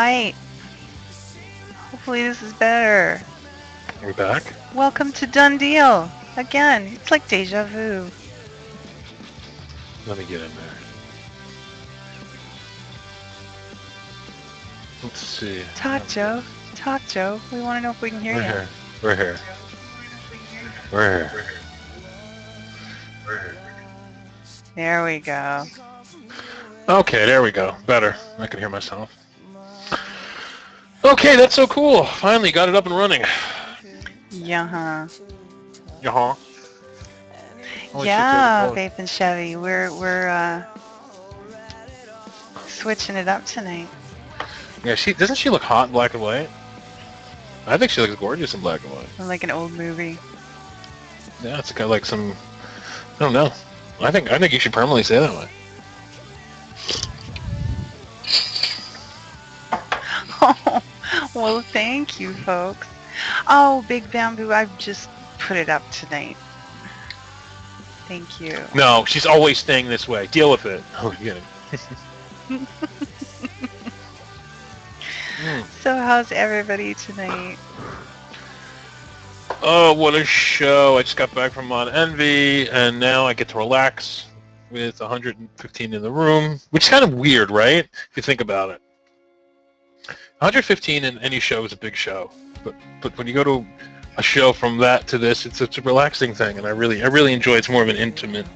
Hi. Hopefully this is better. We're back. Welcome to Done Deal. Again, it's like deja vu. Let me get in there. Let's see. Talk, Joe. Talk, Joe. We want to know if we can hear We're you. here. We're here. We're here. We're here. There we go. Okay, there we go. Better. I can hear myself. Okay, that's so cool. Finally got it up and running. Yeah. Yeah. Yeah, Vape and Chevy. We're switching it up tonight. Yeah, doesn't she look hot in black and white? I think she looks gorgeous in black and white. Like an old movie. Yeah, it's kind of like some. I don't know. I think you should permanently say that way. Oh, well, thank you, folks. Oh, Big Bamboo, I've just put it up tonight. Thank you. No, she's always staying this way. Deal with it. Oh, you get it. So how's everybody tonight? Oh, what a show. I just got back from Mon Envy, and now I get to relax with 115 in the room, which is kind of weird, right? If you think about it. 115 in any show is a big show, but when you go to a show from that to this, it's a relaxing thing, and I really enjoy it. It's more of an intimate.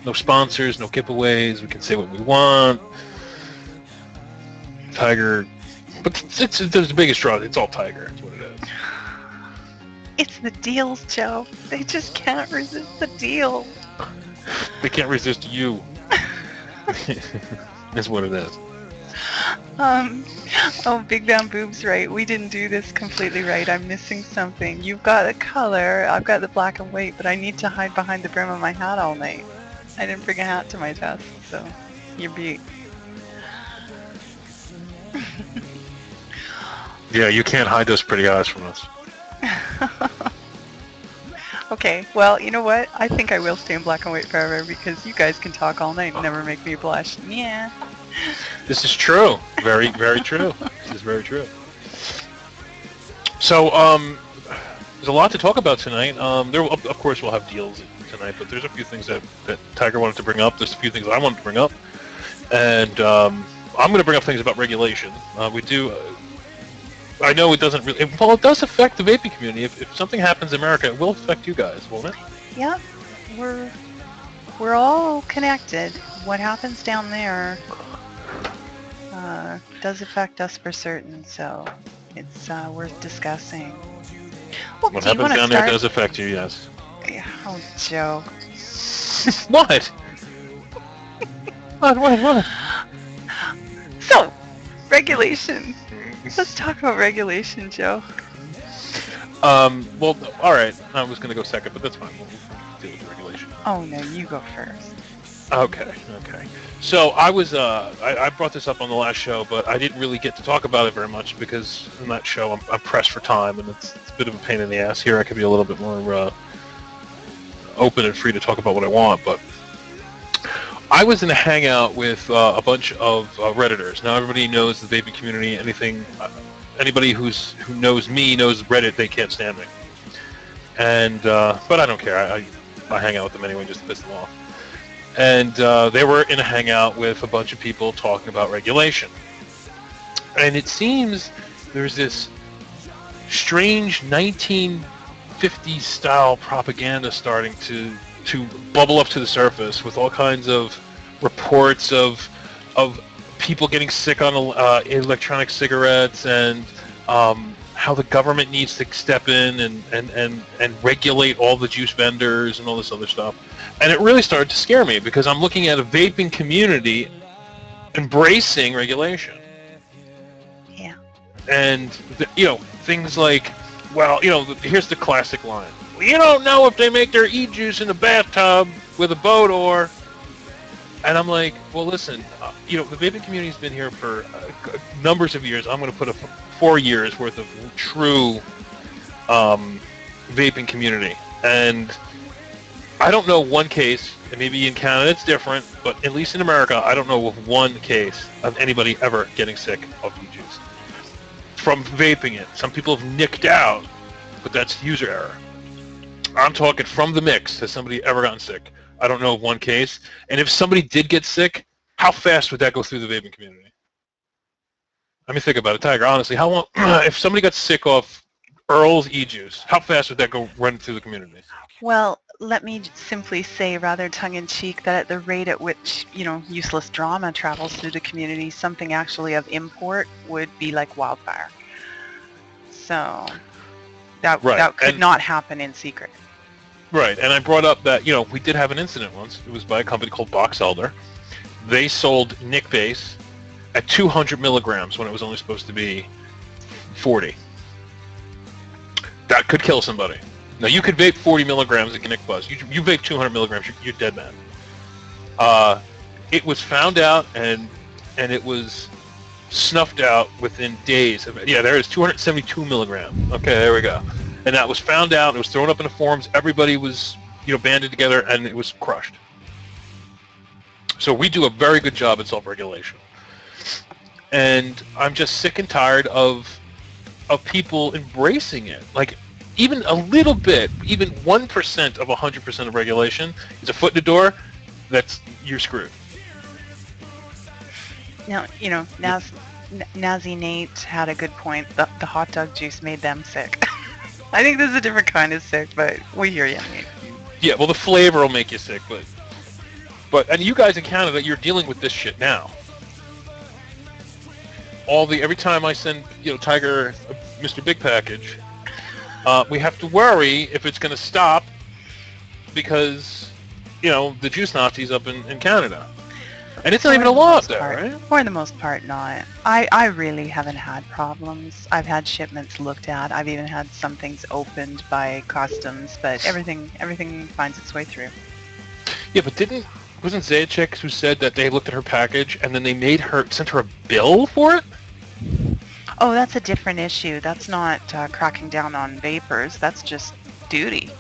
No sponsors, no giveaways. We can say what we want. Tiger, but it's the biggest draw. It's all Tiger. That's what it is. It's the deals, Joe. They just can't resist the deal. They can't resist you. That's what it is. Oh, Big Bamboo's right. We didn't do this completely right. I'm missing something. You've got the color. I've got the black and white, but I need to hide behind the brim of my hat all night. I didn't bring a hat to my desk, so you're beat. Yeah, you can't hide those pretty eyes from us. Okay, well, you know what? I think I will stay in black and white forever because you guys can talk all night and never make me blush. Yeah. This is true. Very, very true. This is very true. So, there's a lot to talk about tonight. Of course, we'll have deals tonight, but there's a few things that Tiger wanted to bring up. There's a few things I wanted to bring up, and I'm going to bring up things about regulation. We do. I know it doesn't really. Well, it does affect the vaping community. If something happens in America, it will affect you guys, won't it? Yeah, we're all connected. What happens down there does affect us for certain, so it's worth discussing. Well, What happens down there does affect you, yes. Oh, Joe. What? What? So, regulation. Let's talk about regulation, Joe. Well, all right. I was going to go second, but that's fine. We'll deal with the regulation. Oh no, you go first. Okay. So I was, I brought this up on the last show, but I didn't really get to talk about it very much because in that show I'm pressed for time, and it's a bit of a pain in the ass. Here I could be a little bit more open and free to talk about what I want, but I was in a hangout with a bunch of Redditors. Now everybody knows the vaping community. Anybody who knows me knows Reddit. They can't stand me, and but I don't care. I hang out with them anyway just to piss them off. And they were in a hangout with a bunch of people talking about regulation. And it seems there's this strange 1950s style propaganda starting to bubble up to the surface with all kinds of reports of people getting sick on electronic cigarettes and how the government needs to step in and regulate all the juice vendors and all this other stuff. And it really started to scare me because I'm looking at a vaping community embracing regulation. Yeah. And, things like, well, here's the classic line. Well, you don't know if they make their e-juice in a bathtub with a boat or... And I'm like, well, listen, the vaping community's been here for numbers of years. I'm going to put 4 years worth of true vaping community. And I don't know one case, and maybe in Canada it's different, but at least in America, I don't know of one case of anybody ever getting sick of e-juice from vaping it. Some people have nicked out, but that's user error. I'm talking from the mix. Has somebody ever gotten sick? I don't know of one case. And if somebody did get sick, how fast would that go through the vaping community? Let me think about it, Tiger. Honestly, how long? If somebody got sick off Earl's e-juice, how fast would that go run through the community? Well, let me simply say, rather tongue-in-cheek, that at the rate at which, useless drama travels through the community, something actually of import would be like wildfire. So that could not happen in secret. Right, and I brought up that, we did have an incident once. It was by a company called Box Elder. They sold Nick Base at 200 milligrams when it was only supposed to be 40. That could kill somebody. Now, you could vape 40 milligrams and get Nick Buzz. You vape 200 milligrams, you're dead, man. It was found out, and it was snuffed out within days. Yeah, there is 272 milligrams. Okay, there we go. And that was found out. It was thrown up in the forums. Everybody was, banded together, and it was crushed. So we do a very good job at self-regulation. And I'm just sick and tired of people embracing it. Like, even a little bit, even 1% of 100% of regulation is a foot in the door, you're screwed. Now, Nazi Nate had a good point. The hot dog juice made them sick. I think this is a different kind of sick, but we hear you, Nate. Yeah, well, the flavor will make you sick, but and you guys in Canada, you're dealing with this shit now. Every time I send, Tiger Mr. Big Package, we have to worry if it's going to stop because, the juice Nazis up in Canada. And it's not even a law up there, right? For the most part, not. I really haven't had problems. I've had shipments looked at. I've even had some things opened by customs, but everything finds its way through. Yeah, but wasn't Zajac who said that they looked at her package and then they sent her a bill for it? Oh, that's a different issue. That's not cracking down on vapors. That's just duty.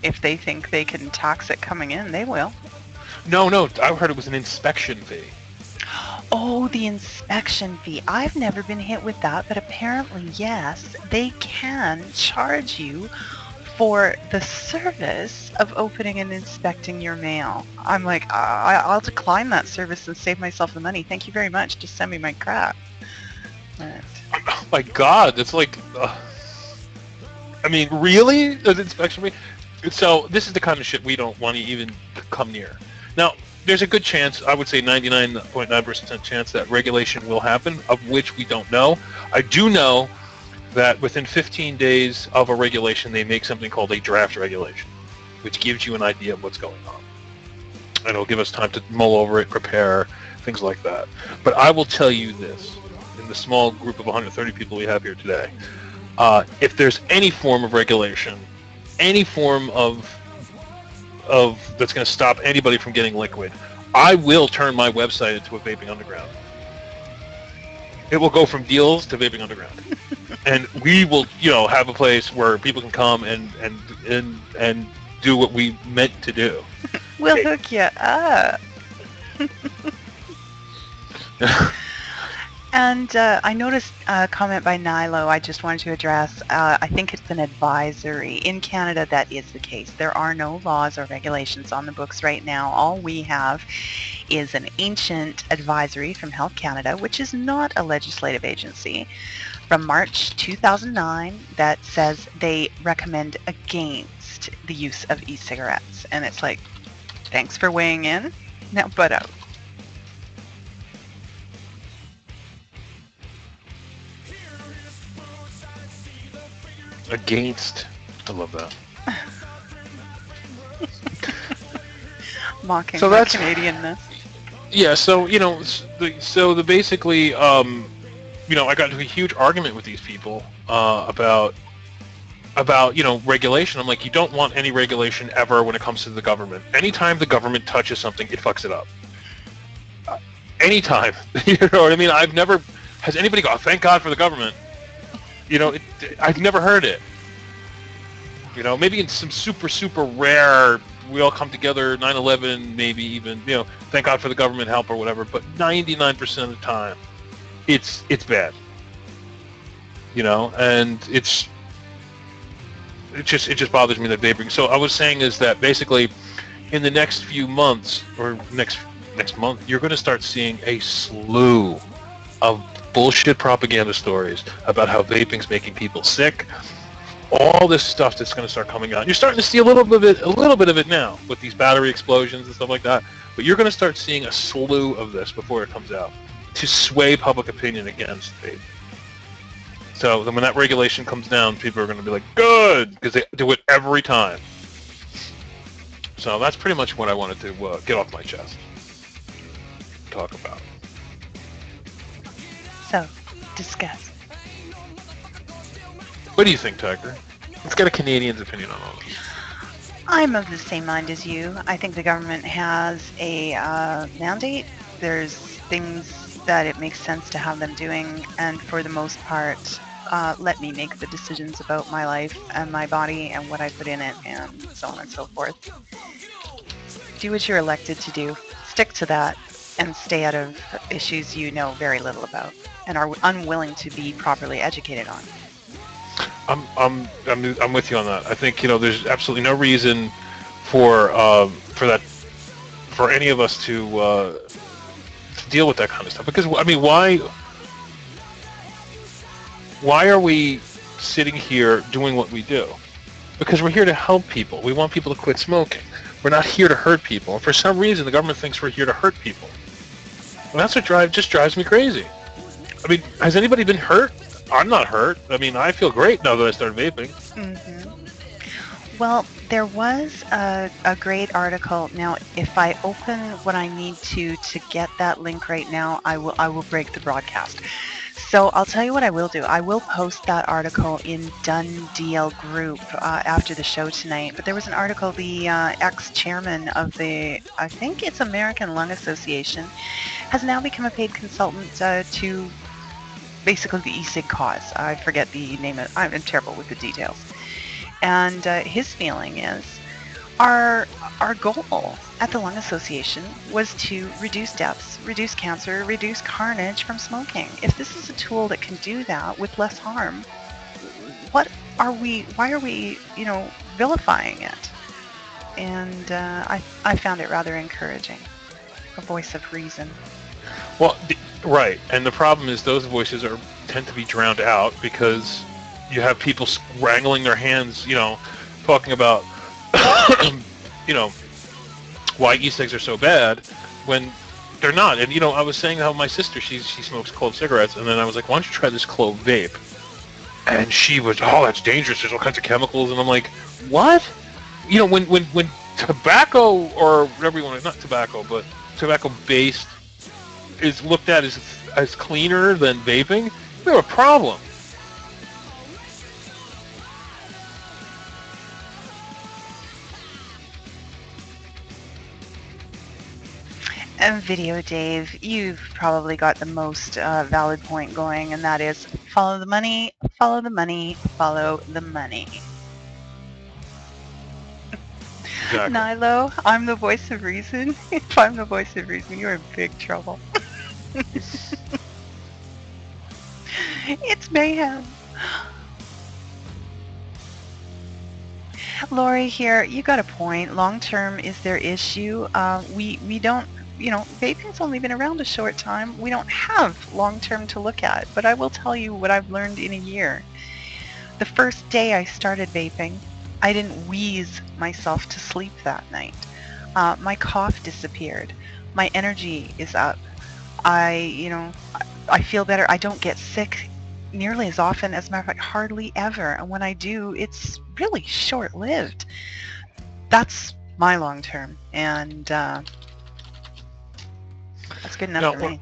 If they think they can tax it coming in, they will. No, I heard it was an inspection fee. Oh, the inspection fee. I've never been hit with that, but apparently, yes, they can charge you for the service of opening and inspecting your mail. I'm like, I'll decline that service and save myself the money. Thank you very much. Just send me my crap. But... Oh my God, that's like, really? An inspection fee? So this is the kind of shit we don't want to even come near. Now, there's a good chance, I would say 99.9% chance that regulation will happen, of which we don't know. I do know that within 15 days of a regulation, they make something called a draft regulation, which gives you an idea of what's going on. And it'll give us time to mull over it, prepare, things like that. But I will tell you this, in the small group of 130 people we have here today, if there's any form of regulation, any form of that's going to stop anybody from getting liquid, I will turn my website into a vaping underground. It will go from deals to vaping underground, and we will, have a place where people can come and do what we meant to do. We'll hook you up. And I noticed a comment by Nilo I just wanted to address. I think it's an advisory. In Canada, that is the case. There are no laws or regulations on the books right now. All we have is an ancient advisory from Health Canada, which is not a legislative agency, from March 2009 that says they recommend against the use of e-cigarettes. And it's like, thanks for weighing in. Now butt out. Against. I love that. Mocking so that's Canadianness. Yeah, so basically, I got into a huge argument with these people about regulation. I'm like, you don't want any regulation ever when it comes to the government. Anytime the government touches something, it fucks it up. Anytime, you know what I mean? Has anybody go, oh, thank God for the government? I've never heard it. Maybe in some super, super rare we all come together, 9/11, maybe even, thank God for the government help or whatever, but 99% of the time, it's bad. And it just bothers me that vaping. So I was saying is that basically, in the next few months or next month, you're going to start seeing a slew of bullshit propaganda stories about how vaping's making people sick. All this stuff that's going to start coming out. You're starting to see a little bit of it now with these battery explosions and stuff like that. But you're going to start seeing a slew of this before it comes out to sway public opinion against vape. So then when that regulation comes down, people are going to be like, good, because they do it every time. So that's pretty much what I wanted to get off my chest. Talk about. So, discuss. What do you think, Tiger? Let's get a Canadian's opinion on all this. I'm of the same mind as you. I think the government has a mandate. There's things that it makes sense to have them doing, and for the most part, let me make the decisions about my life and my body and what I put in it and so on and so forth. Do what you're elected to do. Stick to that and stay out of issues you know very little about and are unwilling to be properly educated on. I'm with you on that. I think there's absolutely no reason for any of us to deal with that kind of stuff. Because I mean, why are we sitting here doing what we do? Because we're here to help people. We want people to quit smoking. We're not here to hurt people. And for some reason, the government thinks we're here to hurt people. And that's what just drives me crazy. I mean, has anybody been hurt? I'm not hurt. I mean, I feel great now that I started vaping. Mm-hmm. Well, there was a great article. Now, if I open what I need to get that link right now, I will break the broadcast. So I'll tell you what I will do. I will post that article in Done DL Group after the show tonight. But there was an article, the ex-chairman of the, I think it's American Lung Association, has now become a paid consultant to basically the e-cig cause. I forget the name of it. I'm terrible with the details. And his feeling is our goal at the Lung Association was to reduce deaths, reduce cancer, reduce carnage from smoking. If this is a tool that can do that with less harm, why are we, vilifying it? And I found it rather encouraging. A voice of reason. Well, right. And the problem is those voices tend to be drowned out because you have people wrangling their hands, talking about, why e-cigs are so bad when they're not. And, I was saying how my sister, she smokes clove cigarettes, and then I was like, why don't you try this clove vape? And she was, that's dangerous. There's all kinds of chemicals. And I'm like, what? When tobacco or whatever you want to, not tobacco, but tobacco-based is looked at as cleaner than vaping, we have a problem. And Video Dave, you've probably got the most valid point going, and that is follow the money, follow the money, follow the money. Exactly. Nilo, I'm the voice of reason. If I'm the voice of reason, you're in big trouble. It's mayhem. Lori here, you got a point. Long term is their issue. We don't, vaping's only been around a short time. We don't have long term to look at. But I will tell you what I've learned in a year. The first day I started vaping, I didn't wheeze myself to sleep that night. My cough disappeared. My energy is up. I feel better. I don't get sick nearly as often. As a matter of fact, hardly ever. And when I do, it's really short-lived. That's my long term, and that's good enough for me.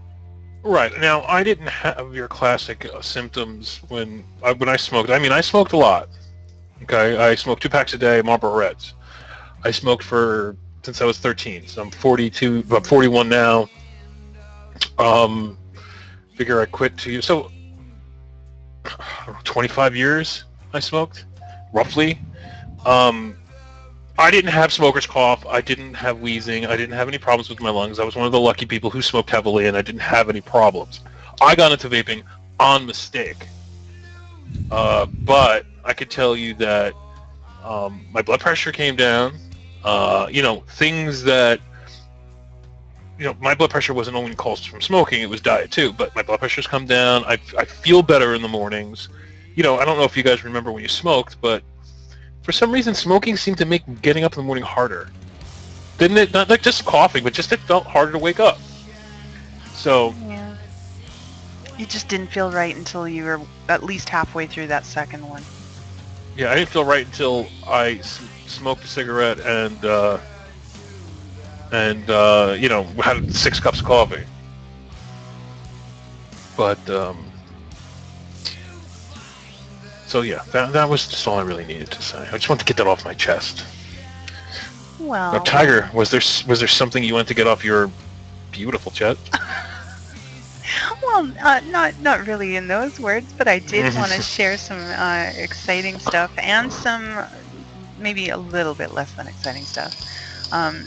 Right. Now, I didn't have your classic symptoms when I smoked. I mean, I smoked a lot. Okay, I smoked 2 packs a day, Marlboro Reds. I smoked since I was 13, so I'm 42, I'm 41 now. Figure I quit 2 years. So, 25 years I smoked, roughly. I didn't have smoker's cough. I didn't have wheezing. I didn't have any problems with my lungs. I was one of the lucky people who smoked heavily, and I didn't have any problems. I got into vaping on mistake. But I could tell you that my blood pressure came down. Things that, my blood pressure wasn't only caused from smoking, it was diet too, but my blood pressure's come down. I feel better in the mornings. I don't know if you guys remember when you smoked, but for some reason smoking seemed to make getting up in the morning harder. Didn't it? Not like just coughing, but just it felt harder to wake up. So... Yeah. You just didn't feel right until you were at least halfway through that second one. Yeah, I didn't feel right until I smoked a cigarette and had 6 cups of coffee. But so yeah, that was just all I really needed to say. I just wanted to get that off my chest. Well, now, Tiger, was there something you wanted to get off your beautiful chest? Well, not really in those words, but I did want to share some exciting stuff and some maybe a little bit less than exciting stuff.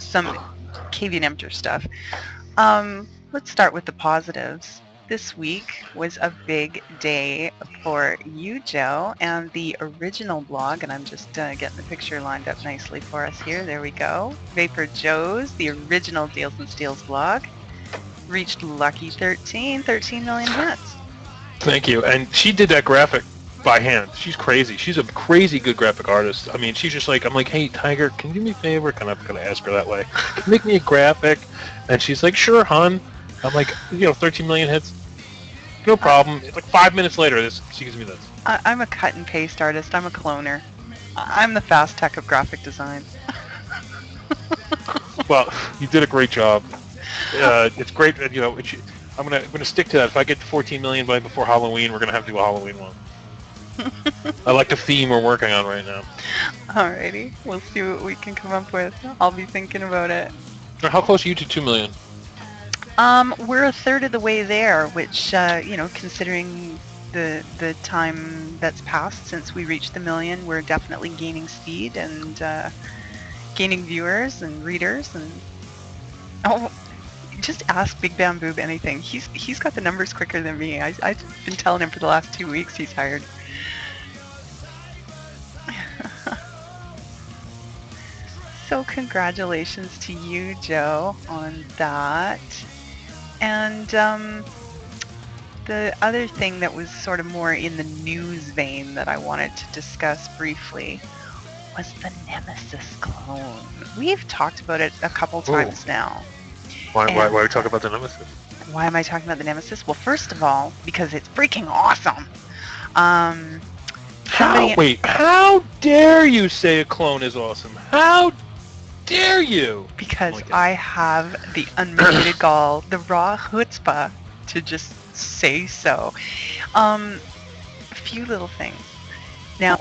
Some caveat emptor stuff. Let's start with the positives. This week was a big day for you, Joe, and the original blog, and I'm just getting the picture lined up nicely for us here. There we go. VaporJoe's, the original Deals and Steals blog, reached lucky 13 million hits. Thank you. And she did that graphic by hand. She's crazy. She's a crazy good graphic artist. I mean, she's just like, I'm like, hey, Tiger, can you do me a favor? Kind of going to ask her that way. Make me a graphic. And she's like, sure, hon. I'm like, 13 million hits. No problem. It's like 5 minutes later, she gives me this. I'm a cut and paste artist. I'm a cloner. I'm the fast tech of graphic design. Well, you did a great job. It's great. I'm gonna stick to that. If I get to 14 million by before Halloween, we're gonna have to do a Halloween one. I like the theme we're working on right now. Alrighty, we'll see what we can come up with. I'll be thinking about it. How close are you to 2 million? We're a third of the way there, which considering the time that's passed since we reached the million, we're definitely gaining speed and gaining viewers and readers and just ask Big Bam Boob anything. He's got the numbers quicker than me. I've been telling him for the last 2 weeks he's hired. So congratulations to you, Joe, on that. And the other thing that was sort of more in the news vein that I wanted to discuss briefly was the Nemesis clone. We've talked about it a couple times now. Why are we talking about the Nemesis? Why am I talking about the Nemesis? Well, first of all, because it's freaking awesome. How dare you say a clone is awesome? How dare you? Because I have the unmitigated gall, the raw chutzpah to just say so. A few little things. Now,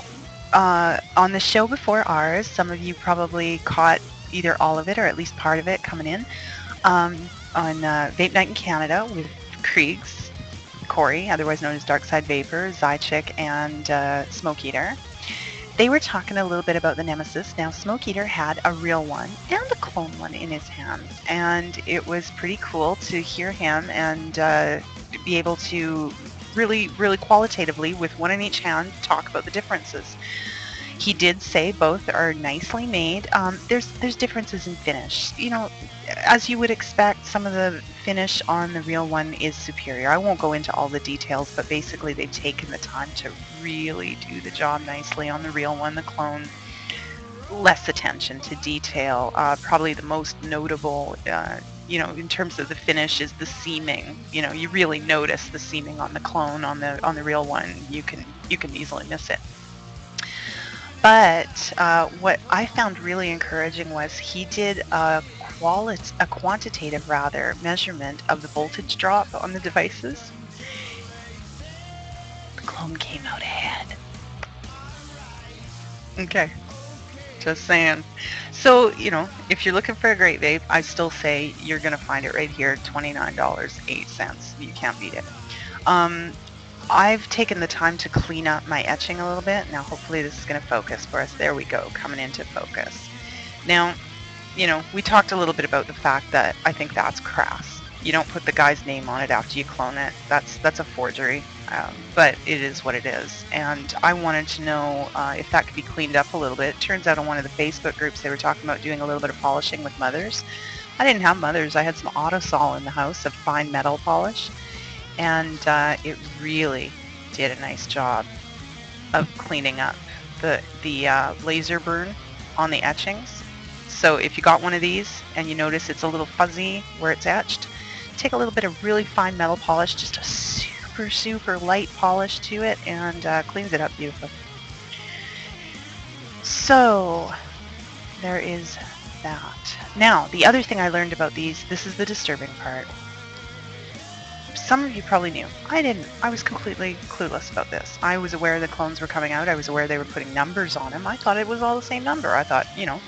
on the show before ours, some of you probably caught either all of it or at least part of it coming in. On Vape Night in Canada with Kriegs, Corey, otherwise known as Darkside Vapor, Zychick, and Smoke Eater. They were talking a little bit about the Nemesis. Now, Smoke Eater had a real one and a clone one in his hands, and it was pretty cool to hear him and be able to really, really qualitatively, with one in each hand, talk about the differences. He did say both are nicely made. There's differences in finish. As you would expect, some of the finish on the real one is superior. I won't go into all the details, but basically they've taken the time to really do the job nicely on the real one. The clone, less attention to detail. Probably the most notable, in terms of the finish is the seaming. You really notice the seaming on the clone. On the real one, you can easily miss it. But what I found really encouraging was he did a quantitative measurement of the voltage drop on the devices. The clone came out ahead. Okay, just saying. So, if you're looking for a great vape, I still say you're going to find it right here, $29.08. You can't beat it. I've taken the time to clean up my etching a little bit. Now hopefully this is going to focus for us. There we go, coming into focus. Now, you know, we talked a little bit about the fact that I think that's crass. You don't put the guy's name on it after you clone it. That's a forgery. But it is what it is. And I wanted to know if that could be cleaned up a little bit. It turns out on one of the Facebook groups they were talking about doing a little bit of polishing with mothers. I didn't have mothers. I had some Autosol in the house of fine metal polish. And it really did a nice job of cleaning up the laser burn on the etchings. So if you got one of these and you notice it's a little fuzzy where it's etched, take a little bit of really fine metal polish, just a super light polish to it, and cleans it up beautifully. So there is that. Now, the other thing I learned about these, this is the disturbing part. Some of you probably knew. I didn't. I was completely clueless about this. I was aware the clones were coming out. I was aware they were putting numbers on them. I thought it was all the same number. I thought, you know,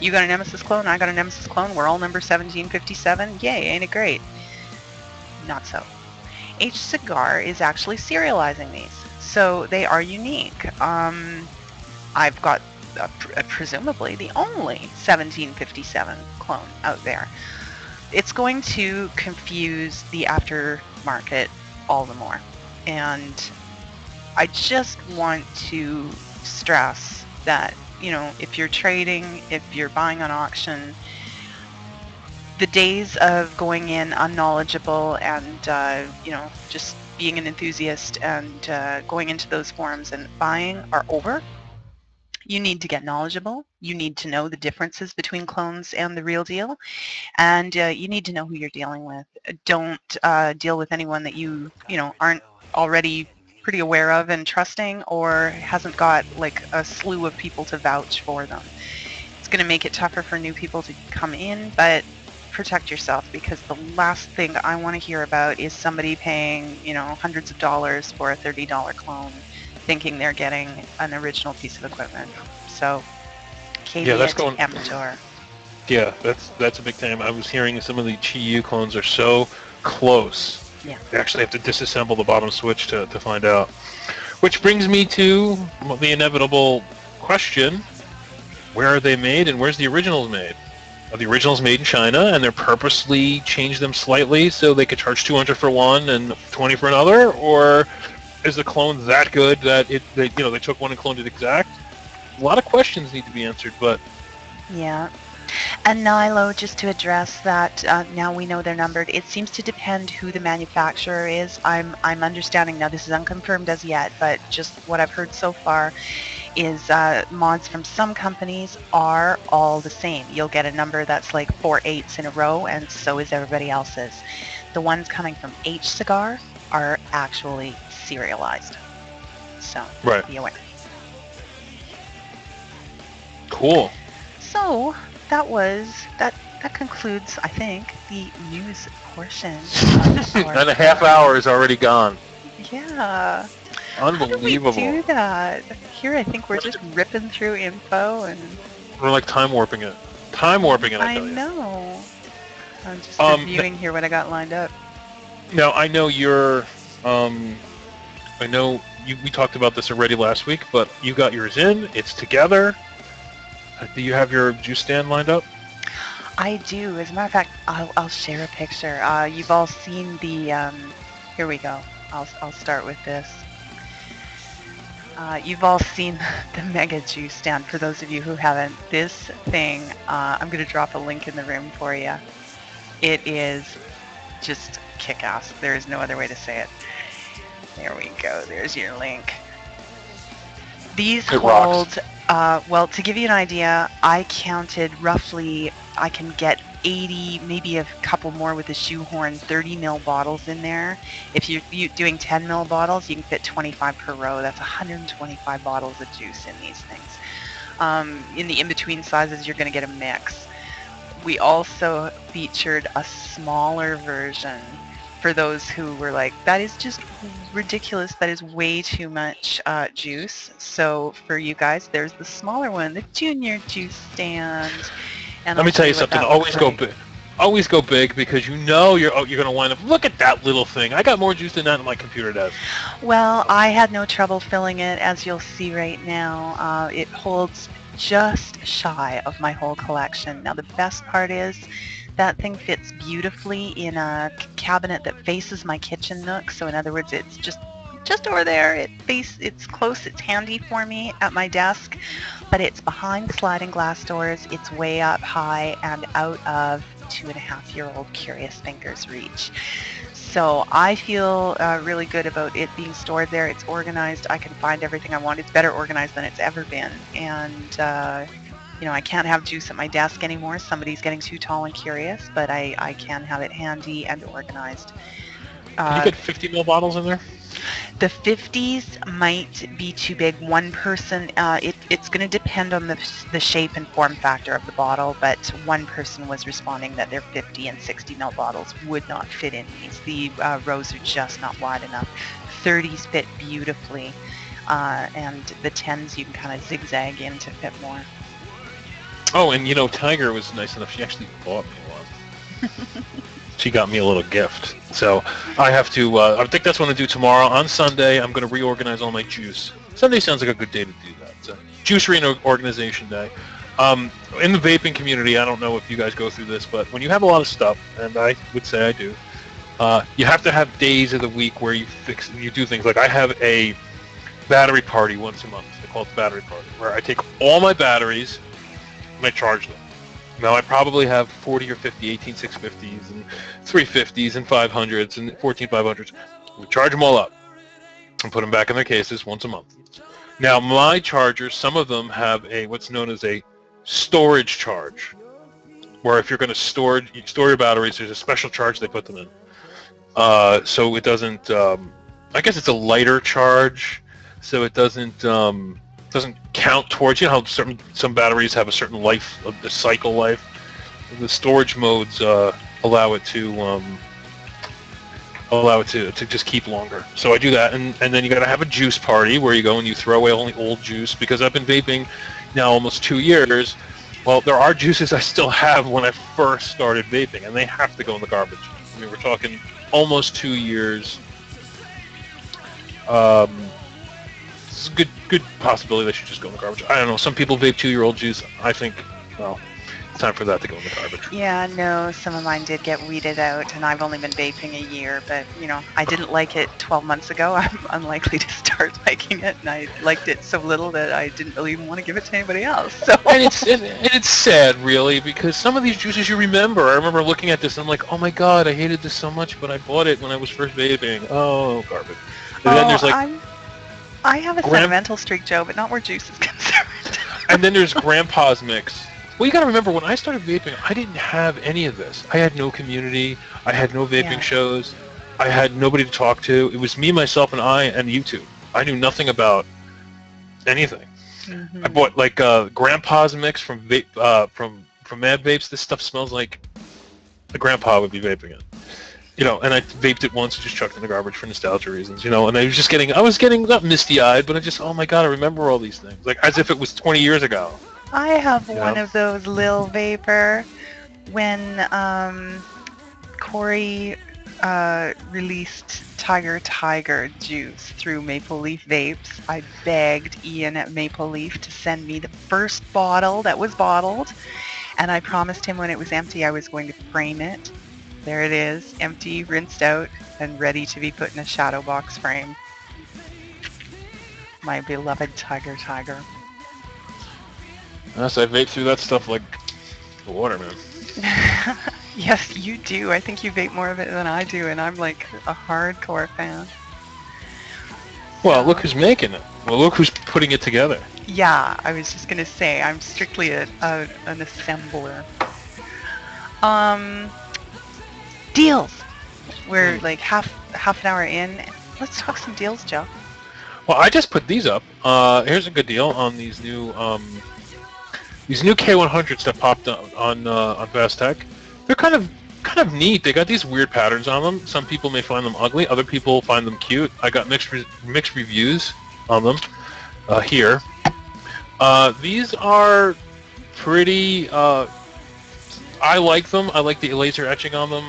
you got a Nemesis clone, I got a Nemesis clone, we're all number 1757. Yay, ain't it great? Not so. e-cig is actually serializing these, so they are unique. I've got presumably the only 1757 clone out there. It's going to confuse the aftermarket all the more, and I just want to stress that, you know, if you're trading, if you're buying on auction, the days of going in unknowledgeable and you know, just being an enthusiast and going into those forums and buying are over. You need to get knowledgeable. You need to know the differences between clones and the real deal, and you need to know who you're dealing with. Don't deal with anyone that you know aren't already pretty aware of and trusting, or hasn't got like a slew of people to vouch for them. It's going to make it tougher for new people to come in, but protect yourself, because the last thing I want to hear about is somebody paying, you know, hundreds of dollars for a $30 clone, thinking they're getting an original piece of equipment. So, caveat emptor. Yeah, that's a big thing. I was hearing some of the Chi-Yu clones are so close. Yeah. They actually have to disassemble the bottom switch to find out. Which brings me to the inevitable question: where are they made, and where's the originals made? Are the originals made in China, and they're purposely changed them slightly so they could charge $200 for one and $20 for another, or is the clone that good that they took one and cloned it exact? A lot of questions need to be answered, but yeah. And Nilo, just to address that, now we know they're numbered. It seems to depend who the manufacturer is. I'm understanding now. This is unconfirmed as yet, but just what I've heard so far is mods from some companies are all the same. You'll get a number that's like 4 8s in a row, and so is everybody else's. The ones coming from e-cig are actually serialized. So right. Be aware. Cool. So that concludes, I think, the news portion. And a half hour is already gone. Yeah. Unbelievable. How do we do that? Here, I think we're just ripping through info and. We're like time warping it. I tell you. Know. I'm just reviewing here what I got lined up. Now I know you're. I know we talked about this already last week, but you got yours in. It's together. Do you have your juice stand lined up? I do. As a matter of fact, I'll share a picture. You've all seen the. Here we go. I'll start with this. You've all seen the mega juice stand. For those of you who haven't, this thing. I'm going to drop a link in the room for you. It is just kick-ass. There is no other way to say it. There we go. There's your link. These hold. Well, to give you an idea, I counted roughly, I can get 80, maybe a couple more with a shoehorn, 30 ml bottles in there. If you're doing 10 ml bottles, you can fit 25 per row. That's 125 bottles of juice in these things. In the in-between sizes, you're going to get a mix. We also featured a smaller version for those who were like, that is just ridiculous, that is way too much juice. So for you guys, there's the smaller one, the junior juice stand. And let me tell you something, always go big. Always go big, because you know you're going to wind up, look at that little thing. I got more juice than that on my computer does. Well, I had no trouble filling it, as you'll see right now. It holds just shy of my whole collection. Now the best part is that thing fits beautifully in a cabinet that faces my kitchen nook. So in other words, it's just over there. It's close. It's handy for me at my desk, but it's behind sliding glass doors. It's way up high and out of 2.5-year-old curious fingers' reach. So I feel really good about it being stored there. It's organized. I can find everything I want. It's better organized than it's ever been. And you know, I can't have juice at my desk anymore. Somebody's getting too tall and curious, but I can have it handy and organized. Can you get 50 ml bottles in there? The 50s might be too big. One person, it's going to depend on the shape and form factor of the bottle, but one person was responding that their 50 and 60 ml bottles would not fit in these. The rows are just not wide enough. 30s fit beautifully, and the 10s you can kind of zigzag in to fit more. Oh, and you know, Tiger was nice enough. She actually bought me one. She got me a little gift. So I have to, I think that's what I'm going to do tomorrow. On Sunday, I'm going to reorganize all my juice. Sunday sounds like a good day to do that. So, juice reorganization day. In the vaping community, I don't know if you guys go through this, but when you have a lot of stuff, and I would say I do, you have to have days of the week where you do things. Like I have a battery party once a month. They call it the battery party, where I take all my batteries and I charge them. Now I probably have 40 or 50 18650s and 350s and 500s and 14500s. We charge them all up and put them back in their cases once a month. Now my chargers, some of them have what's known as a storage charge, where if you're going to store your batteries, there's a special charge they put them in. So it doesn't. I guess it's a lighter charge, so it doesn't count towards, you know how some batteries have a certain life, of the cycle life. The storage modes allow it to just keep longer. So I do that, and then you got to have a juice party where you go and you throw away only old juice, because I've been vaping now almost 2 years. Well, there are juices I still have when I first started vaping, and they have to go in the garbage. I mean, we're talking almost 2 years. It's a good possibility they should just go in the garbage. I don't know. Some people vape 2-year-old juice. I think, well, it's time for that to go in the garbage. Yeah, no, some of mine did get weeded out, and I've only been vaping a year, but, you know, I didn't like it 12 months ago. I'm unlikely to start liking it, and I liked it so little that I didn't really even want to give it to anybody else. So. And it's sad, really, because some of these juices you remember. I remember looking at this, and I'm like, oh my god, I hated this so much, but I bought it when I was first vaping. Oh, garbage. And then there's like... I have a sentimental streak, Joe, but not where juice is concerned. And then there's Grandpa's Mix. Well, you got to remember, when I started vaping, I didn't have any of this. I had no community. I had no vaping shows. I had nobody to talk to. It was me, myself, and I, and YouTube. I knew nothing about anything. Mm-hmm. I bought like Grandpa's Mix from Mad Vapes. This stuff smells like a grandpa would be vaping it. You know, and I vaped it once and just chucked it in the garbage for nostalgia reasons, you know, and I was getting not misty-eyed, but I just, oh my god, I remember all these things, like as if it was 20 years ago. I have one of those Lil Vapor. When Corey released TygerTyger juice through Maple Leaf Vapes, I begged Ian at Maple Leaf to send me the first bottle that was bottled, and I promised him when it was empty I was going to frame it. There it is, empty, rinsed out, and ready to be put in a shadow box frame. My beloved TygerTyger. Yes, I vape through that stuff like the water, man. Yes, you do. I think you vape more of it than I do, and I'm like a hardcore fan. Well, look who's making it. Well, look who's putting it together. Yeah, I was just going to say, I'm strictly an assembler. Deals. We're like half an hour in. Let's talk some deals, Joe. Well, I just put these up. Here's a good deal on these new K100s that popped on Fast Tech. They're kind of neat. They got these weird patterns on them. Some people may find them ugly. Other people find them cute. I got mixed reviews on them here. These are pretty. I like them. I like the laser etching on them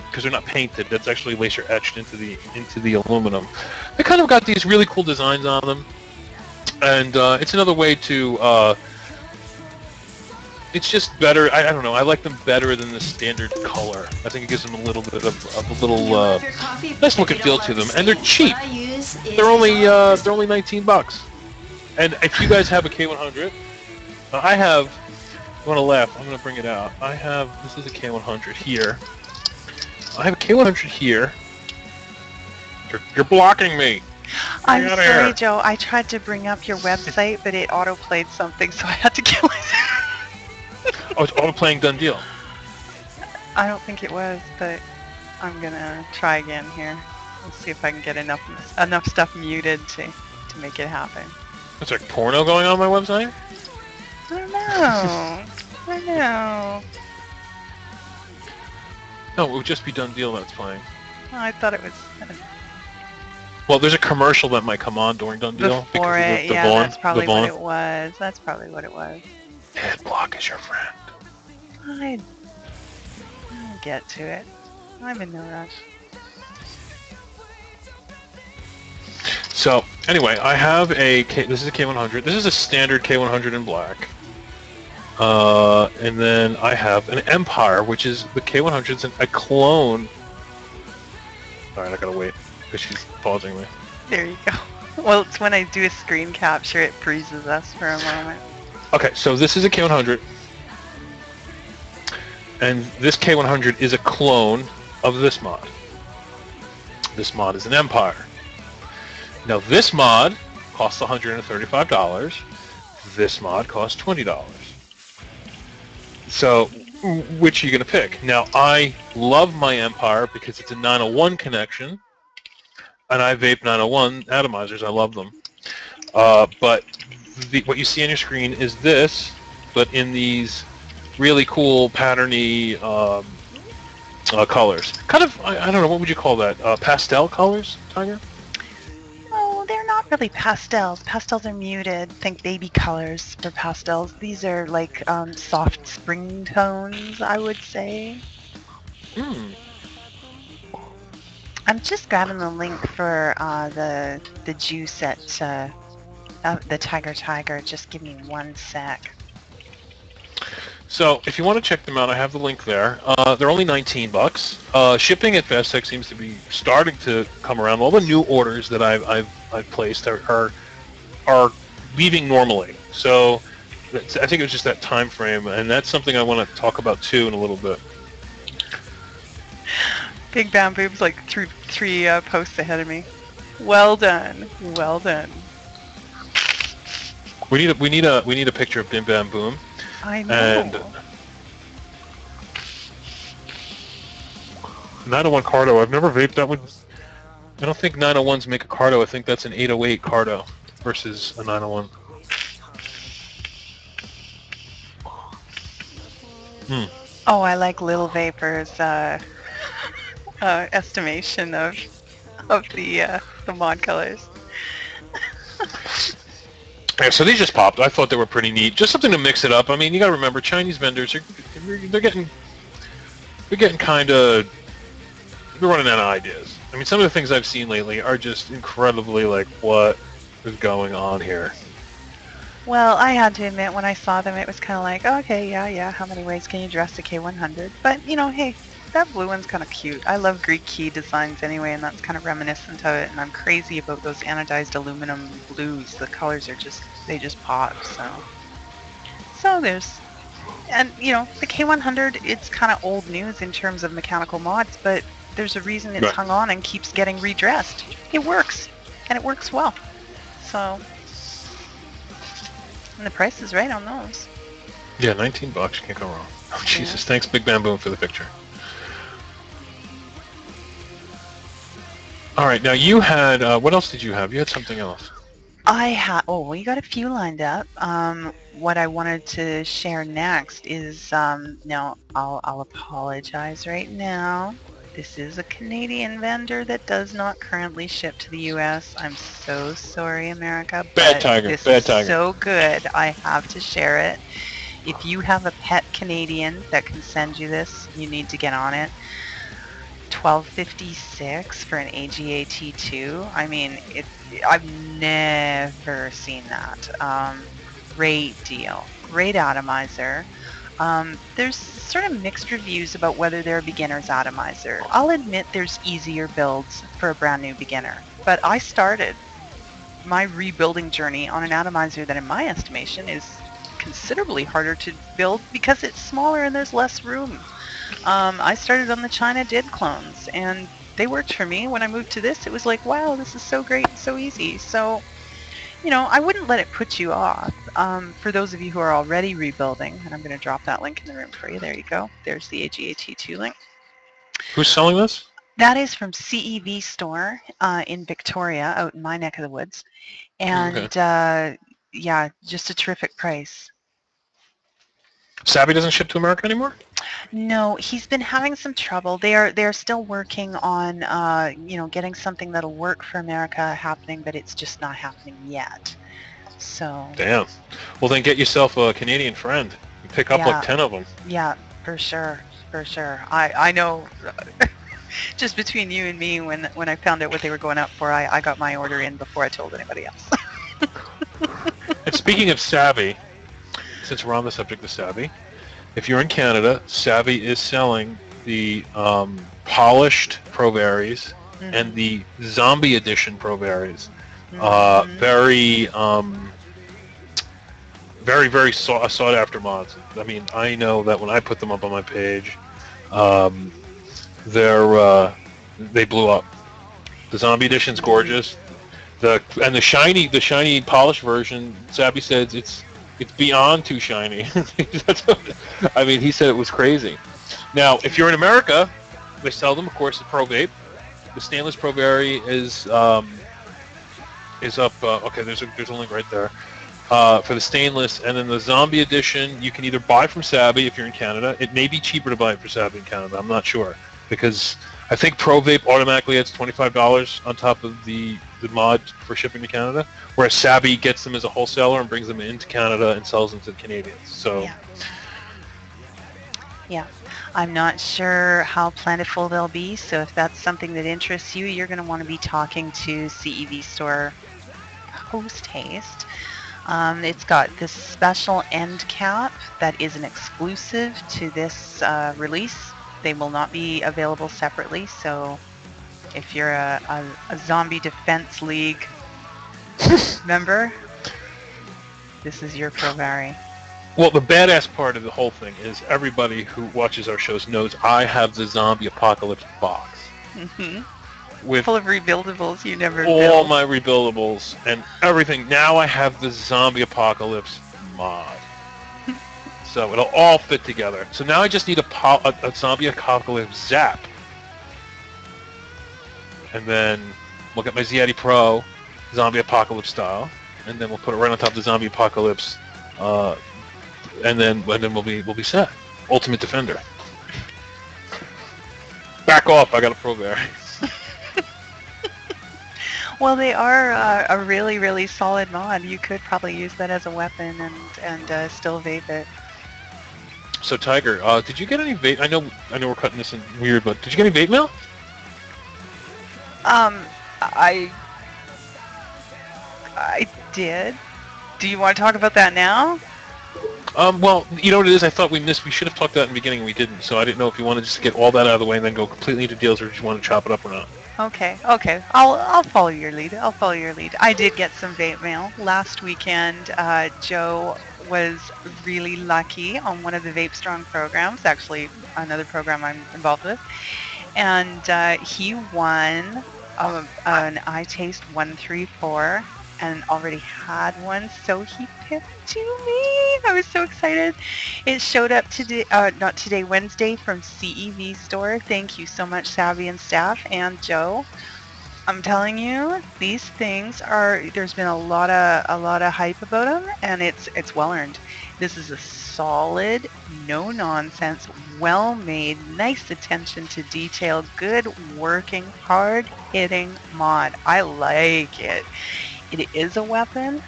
because they're not painted. That's actually laser etched into the aluminum. They kind of got these really cool designs on them, and it's another way to It's just better. I don't know. I like them better than the standard color. I think it gives them a little bit of a little nice look and feel to them, and they're cheap. They're only 19 bucks. And if you guys have a K100, I have. You want to laugh? I'm going to bring it out. I have. This is a K100 here. I have a K100 here. You're blocking me. I'm sorry, Joe. I tried to bring up your website, but it auto-played something, so I had to kill it. Oh, it's auto-playing done deal. I don't think it was, but I'm gonna try again here. Let's see if I can get enough stuff muted to make it happen. Is there porno going on my website? I don't know. I know. No, it would just be done deal that's playing. Oh, I thought it was. Well, there's a commercial that might come on during done deal. Before it, yeah, that's probably what it was. That's probably what it was. Head block is your friend. I'll get to it. I'm in no rush. So, anyway, I have a this is a K100. This is a standard K100 in black. And then I have an Empire, which is the K100's a clone. Alright, I gotta wait, because she's pausing me. There you go. Well, it's when I do a screen capture, it freezes us for a moment. Okay, so this is a K100. And this K100 is a clone of this mod. This mod is an Empire. Now this mod costs $135. This mod costs $20. So, which are you going to pick? Now, I love my Empire because it's a 901 connection, and I vape 901 atomizers. I love them. But what you see on your screen is this, but in these really cool patterny colors. Kind of, I don't know, what would you call that? Pastel colors, Tiger? Oh, they're not really pastels. Pastels are muted. Think baby colors for pastels. These are like soft spring tones, I would say. I'm just grabbing the link for the juice at the TygerTyger. Just give me 1 sec. So, if you want to check them out, I have the link there. They're only 19 bucks. Shipping at Fastech seems to be starting to come around. All the new orders that I've placed are leaving normally. So, I think it was just that time frame, and that's something I want to talk about too in a little bit. Big Bam Boom's like three posts ahead of me. Well done, well done. We need a picture of Bim Bam Boom. I know. And 901 Cardo. I've never vaped that one. I don't think 901s make a Cardo. I think that's an 808 Cardo versus a 901. Oh, I like Lil Vapor's estimation of the mod colors. Yeah, so these just popped. I thought they were pretty neat. Just something to mix it up. I mean, you got to remember, Chinese vendors they're getting kind of, they're running out of ideas. I mean, some of the things I've seen lately are just incredibly like, what is going on here? Well, I had to admit, when I saw them, it was kind of like, oh, okay, yeah, how many ways can you dress a K100? But, you know, hey, that blue one's kind of cute. I love Greek key designs anyway, and that's kind of reminiscent of it, and I'm crazy about those anodized aluminum blues. The colors are just, they just pop, so there's, and, you know, the K100, it's kind of old news in terms of mechanical mods, but there's a reason it's hung on and keeps getting redressed. It works, and it works well, so, and the price is right on those. Yeah, 19 bucks, can't go wrong. Oh, Jesus, yeah. Thanks Big Bam Boom for the picture. All right, now you had, what else did you have? You had something else. I had, oh, well, you got a few lined up. What I wanted to share next is, now, I'll apologize right now. This is a Canadian vendor that does not currently ship to the U.S. I'm so sorry, America, but this is so good, I have to share it. If you have a pet Canadian that can send you this, you need to get on it. $12.56 for an AGA T2. I mean, I've never seen that. Great deal. Great atomizer. There's sort of mixed reviews about whether they're a beginner's atomizer. I'll admit there's easier builds for a brand new beginner, but I started my rebuilding journey on an atomizer that in my estimation is considerably harder to build because it's smaller and there's less room. I started on the China Did clones and they worked for me. When I moved to this, it was like, wow, this is so great and so easy. So, I wouldn't let it put you off. For those of you who are already rebuilding, and I'm going to drop that link in the room for you. There you go. There's the AGAT2 link. Who's selling this? That is from CEV Store in Victoria, out in my neck of the woods. And Okay. yeah, just a terrific price. Savvy doesn't ship to America anymore? No, he's been having some trouble. They're still working on getting something that'll work for America happening, but it's just not happening yet. So. Damn. Well, then get yourself a Canadian friend. Pick up like 10 of them. Yeah, for sure, for sure. I know. Just between you and me, when I found out what they were going up for, I got my order in before I told anybody else. And speaking of Savvy, since we're on the subject of Savvy, if you're in Canada, Savvy is selling the polished Pro Varies and the Zombie Edition Pro Varies. Very sought after mods. I mean, I know that when I put them up on my page, they blew up. The Zombie Edition's gorgeous. The shiny polished version, Savvy says it's beyond too shiny. I mean, he said it was crazy. Now, if you're in America, they sell them, of course, at Pro Vape. The stainless Pro Vari is up. Okay, there's a link right there for the stainless, and then the Zombie Edition you can either buy from Savvy if you're in Canada. It may be cheaper to buy it for Savvy in Canada. I'm not sure because I think Pro Vape automatically adds $25 on top of the mod for shipping to Canada, whereas Savvy gets them as a wholesaler and brings them into Canada and sells them to the Canadians. So. Yeah. I'm not sure how plentiful they'll be, so if that's something that interests you, you're going to want to be talking to CEV Store post haste. It's got this special end cap that is an exclusive to this release. They will not be available separately, so if you're a Zombie Defense League member, this is your Pro Vari. Well, the badass part of the whole thing is everybody who watches our shows knows I have the Zombie Apocalypse box. With full of rebuildables you never all built. my rebuildables and everything. Now I have the Zombie Apocalypse mod. So it'll all fit together. So now I just need a Zombie Apocalypse Zap. And then we'll get my ZAD Pro Zombie Apocalypse style. And then we'll put it right on top of the Zombie Apocalypse. And then we'll be set. Ultimate Defender. Back off, I got a Pro Vari. Well, they are a really, really solid mod. You could probably use that as a weapon and still vape it. So Tiger, did you get any vape? I know we're cutting this in weird, but did you get any vape mail? I did. Do you want to talk about that now? Well, you know what it is? I thought we should have talked about it in the beginning and we didn't. So I didn't know if you wanted just to get all that out of the way and then go completely into deals, or if you want to chop it up or not. Okay. I'll follow your lead. I did get some vape mail last weekend. Joe was really lucky on one of the VapeStrong programs, actually another program I'm involved with, and he won an iTaste 134 and already had one, so he pipped to me. I was so excited. It showed up today, not today, Wednesday, from CEV Store. Thank you so much, Savvy and staff, and Joe. I'm telling you, these things there's been a lot of hype about them, and it's well earned. This is a solid, no nonsense, well made, nice attention to detail, good working, hard hitting mod. I like it. It is a weapon.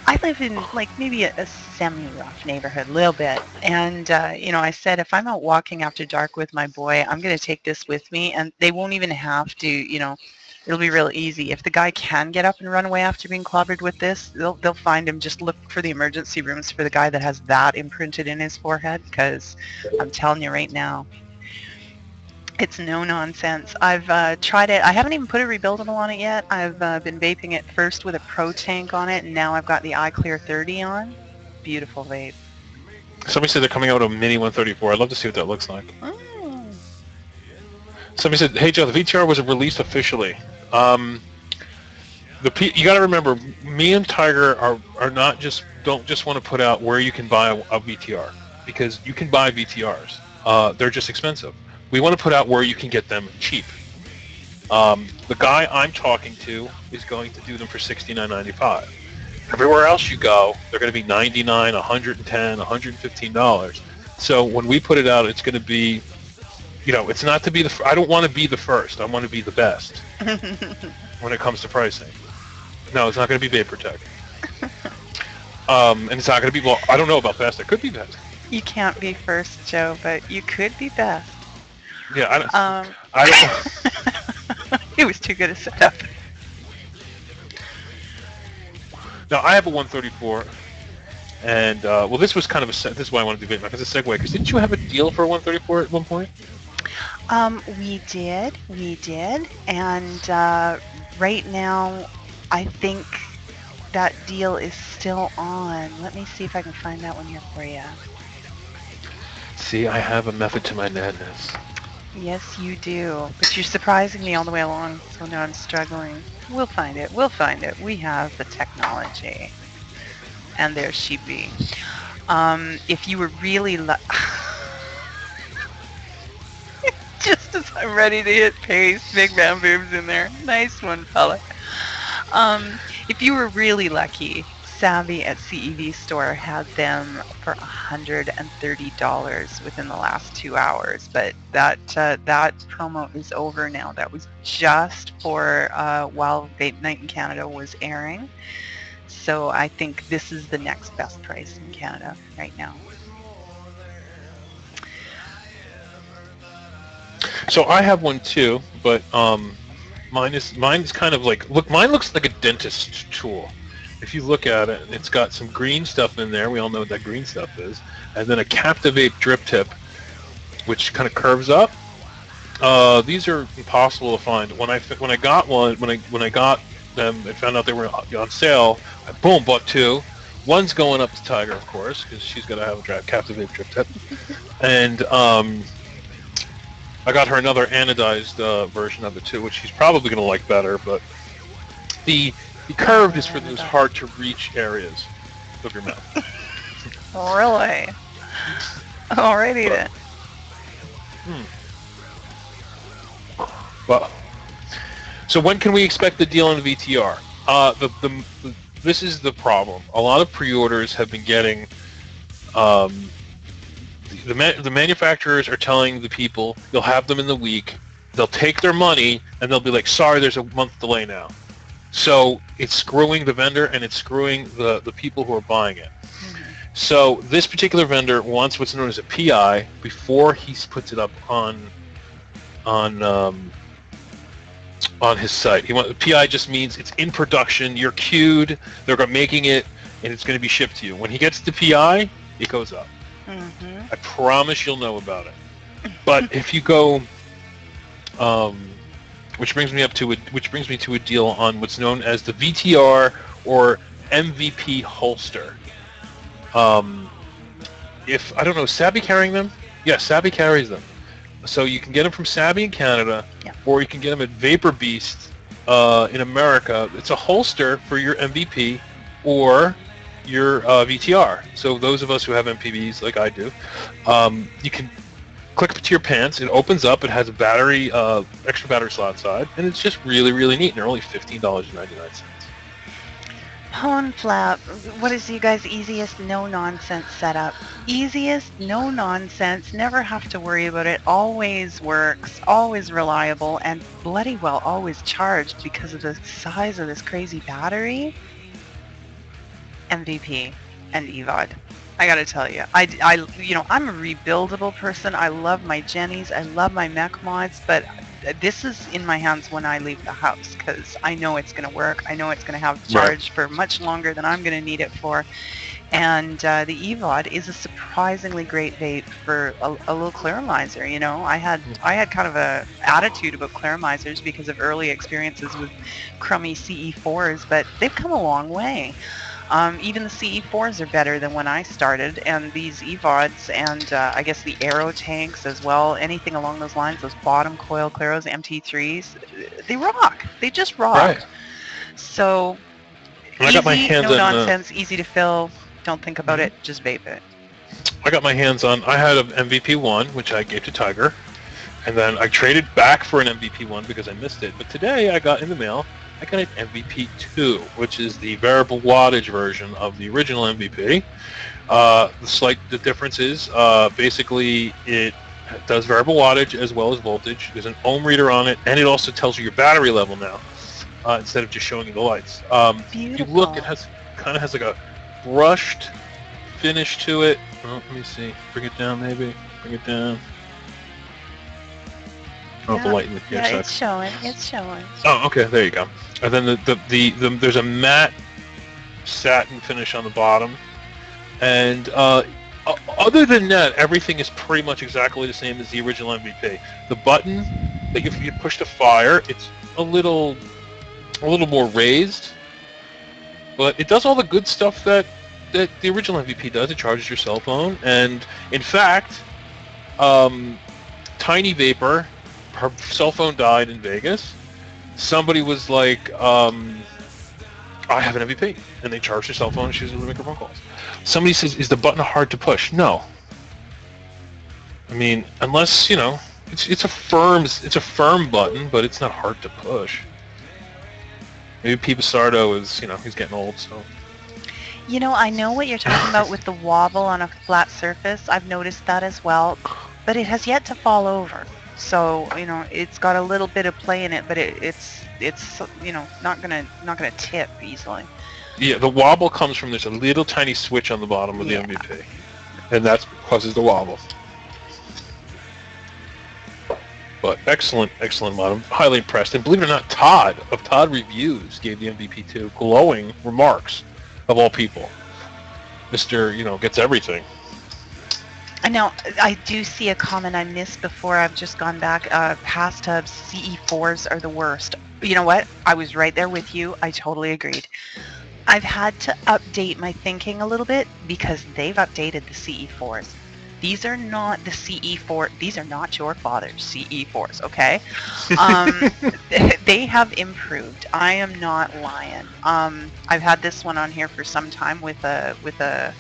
I live in like maybe a semi-rough neighborhood, a little bit, and I said if I'm out walking after dark with my boy, I'm going to take this with me, and they won't even have to It'll be real easy. If the guy can get up and run away after being clobbered with this, they'll find him. Just look for the emergency rooms for the guy that has that imprinted in his forehead, because I'm telling you right now, it's no nonsense. I've tried it. I haven't even put a rebuildable on it yet. I've been vaping it first with a Pro Tank on it, and now I've got the iClear 30 on. Beautiful vape. Somebody said they're coming out with a mini 134. I'd love to see what that looks like. Mm. Somebody said, "Hey Joe, the VTR was released officially." You got to remember, me and Tiger are not don't just want to put out where you can buy a VTR, because you can buy VTRs. They're just expensive. We want to put out where you can get them cheap. The guy I'm talking to is going to do them for $69.95. Everywhere else you go, they're going to be $99, $110, $115. So when we put it out, it's going to be, it's not to be I don't want to be the first. I want to be the best when it comes to pricing. No, it's not going to be VaporTech. And it's not going to be, I don't know about best. It could be best. You can't be first, Joe, but you could be best. Yeah, I don't. It was too good a setup. Now, I have a 134, and, this was kind of this is why I wanted to do VapeMac as a segue, because didn't you have a deal for a 134 at one point? We did, and right now, I think that deal is still on. Let me see if I can find that one here for you. See, I have a method to my madness. Yes, you do, but you're surprising me all the way along, so now I'm struggling. We'll find it. We have the technology. And there's Sheepy. If you were really just as I'm ready to hit paste, Big Bam Boom's in there. Nice one, fella. If you were really lucky, Savvy at CEV Store had them for $130 within the last 2 hours, but that promo is over now. That was just for while Vape Night in Canada was airing. So I think this is the next best price in Canada right now. So I have one too, but mine is kind of like, mine looks like a dentist tool. If you look at it, it's got some green stuff in there. We all know what that green stuff is. And then a Captivate drip tip, which kind of curves up. These are impossible to find. When I got one, when I got them and found out they were on sale, I bought two. One's going up to Tiger, of course, because she's got to have a Captivate drip tip. And I got her another anodized version of it too, which she's probably going to like better. But the curved is for those hard-to-reach areas of your mouth. Really? Alrighty then. Well, so when can we expect the deal on the VTR? This is the problem. A lot of pre-orders have been getting. The manufacturers are telling the people you'll have them in the week. They'll take their money and they'll be like, "Sorry, there's a month delay now." So it's screwing the vendor and it's screwing the people who are buying it. Mm-hmm. So this particular vendor wants what's known as a PI before he puts it up on his site. PI just means it's in production. You're queued. They're making it, and it's going to be shipped to you. When he gets the PI, it goes up. Mm-hmm. I promise you'll know about it. But if you go. Which brings me to a deal on what's known as the VTR or MVP holster. If I don't know, Savvy carrying them? Yes, Savvy carries them. So you can get them from Savvy in Canada, or you can get them at Vapor Beast in America. It's a holster for your MVP or your VTR. So those of us who have MPVs, like I do, you can click it to your pants. It opens up. It has a battery, extra battery slot side, and it's just really, really neat. And they're only $15.99. Hone Flap, what is you guys' easiest no-nonsense setup? Easiest, no nonsense, never have to worry about it, always works, always reliable, and bloody well always charged because of the size of this crazy battery. MVP and EVOD. I gotta tell you, you know, I'm a rebuildable person. I love my Jennies, I love my mech mods, but this is in my hands when I leave the house because I know it's gonna work. I know it's gonna have Right. charge for much longer than I'm gonna need it for. And the EVOD is a surprisingly great vape for a little clarimizer. You know, I had kind of a attitude about clarimizers because of early experiences with crummy CE4s, but they've come a long way. Even the CE4s are better than when I started, and these EVODs and I guess the Aero tanks as well, anything along those lines, those bottom coil claros, MT3s, they rock. They just rock. Right. So And I got my easy, hands no on. nonsense, easy to fill. Don't think about it, just vape it. I got my hands on. I had an MVP1, which I gave to Tiger, and then I traded back for an MVP1 because I missed it. But today I got in the mail. I got an MVP2, which is the variable wattage version of the original MVP. The difference is basically it does variable wattage as well as voltage. There's an ohm reader on it, and it also tells you your battery level now instead of just showing you the lights. Beautiful. You look, it kind of has like a brushed finish to it. Oh, let me see. Bring it down, maybe. Bring it down. Oh, the light in the yeah, it's showing. It's showing. Oh, okay. There you go. And then the there's a matte satin finish on the bottom, and other than that, everything is pretty much exactly the same as the original MVP. The button that if you push to fire, it's a little more raised, but it does all the good stuff that the original MVP does. It charges your cell phone, and in fact, Tiny Vapor, her cell phone died in Vegas. Somebody was like, I have an MVP, and they charged her cell phone, and she was able to make her phone calls. Somebody says, is the button hard to push? No. I mean, unless, you know, it's a firm button, but it's not hard to push. Maybe P. Basardo is, you know, he's getting old, so. You know, I know what you're talking about with the wobble on a flat surface. I've noticed that as well, but it has yet to fall over. So, you know, it's got a little bit of play in it, but it's you know, not gonna tip easily. Yeah, the wobble comes from there's a little tiny switch on the bottom of the MVP, and that causes the wobble. But excellent mod. I'm highly impressed. And believe it or not, Todd of Todd Reviews gave the MVP2 glowing remarks, of all people. Mr. You know, gets everything. Now, I do see a comment I missed before. I've just gone back. Past hubs, CE4s are the worst. You know what? I was right there with you. I totally agreed. I've had to update my thinking a little bit because they've updated the CE4s. These are not the CE4. These are not your father's CE4s, okay? They have improved. I am not lying. I've had this one on here for some time with a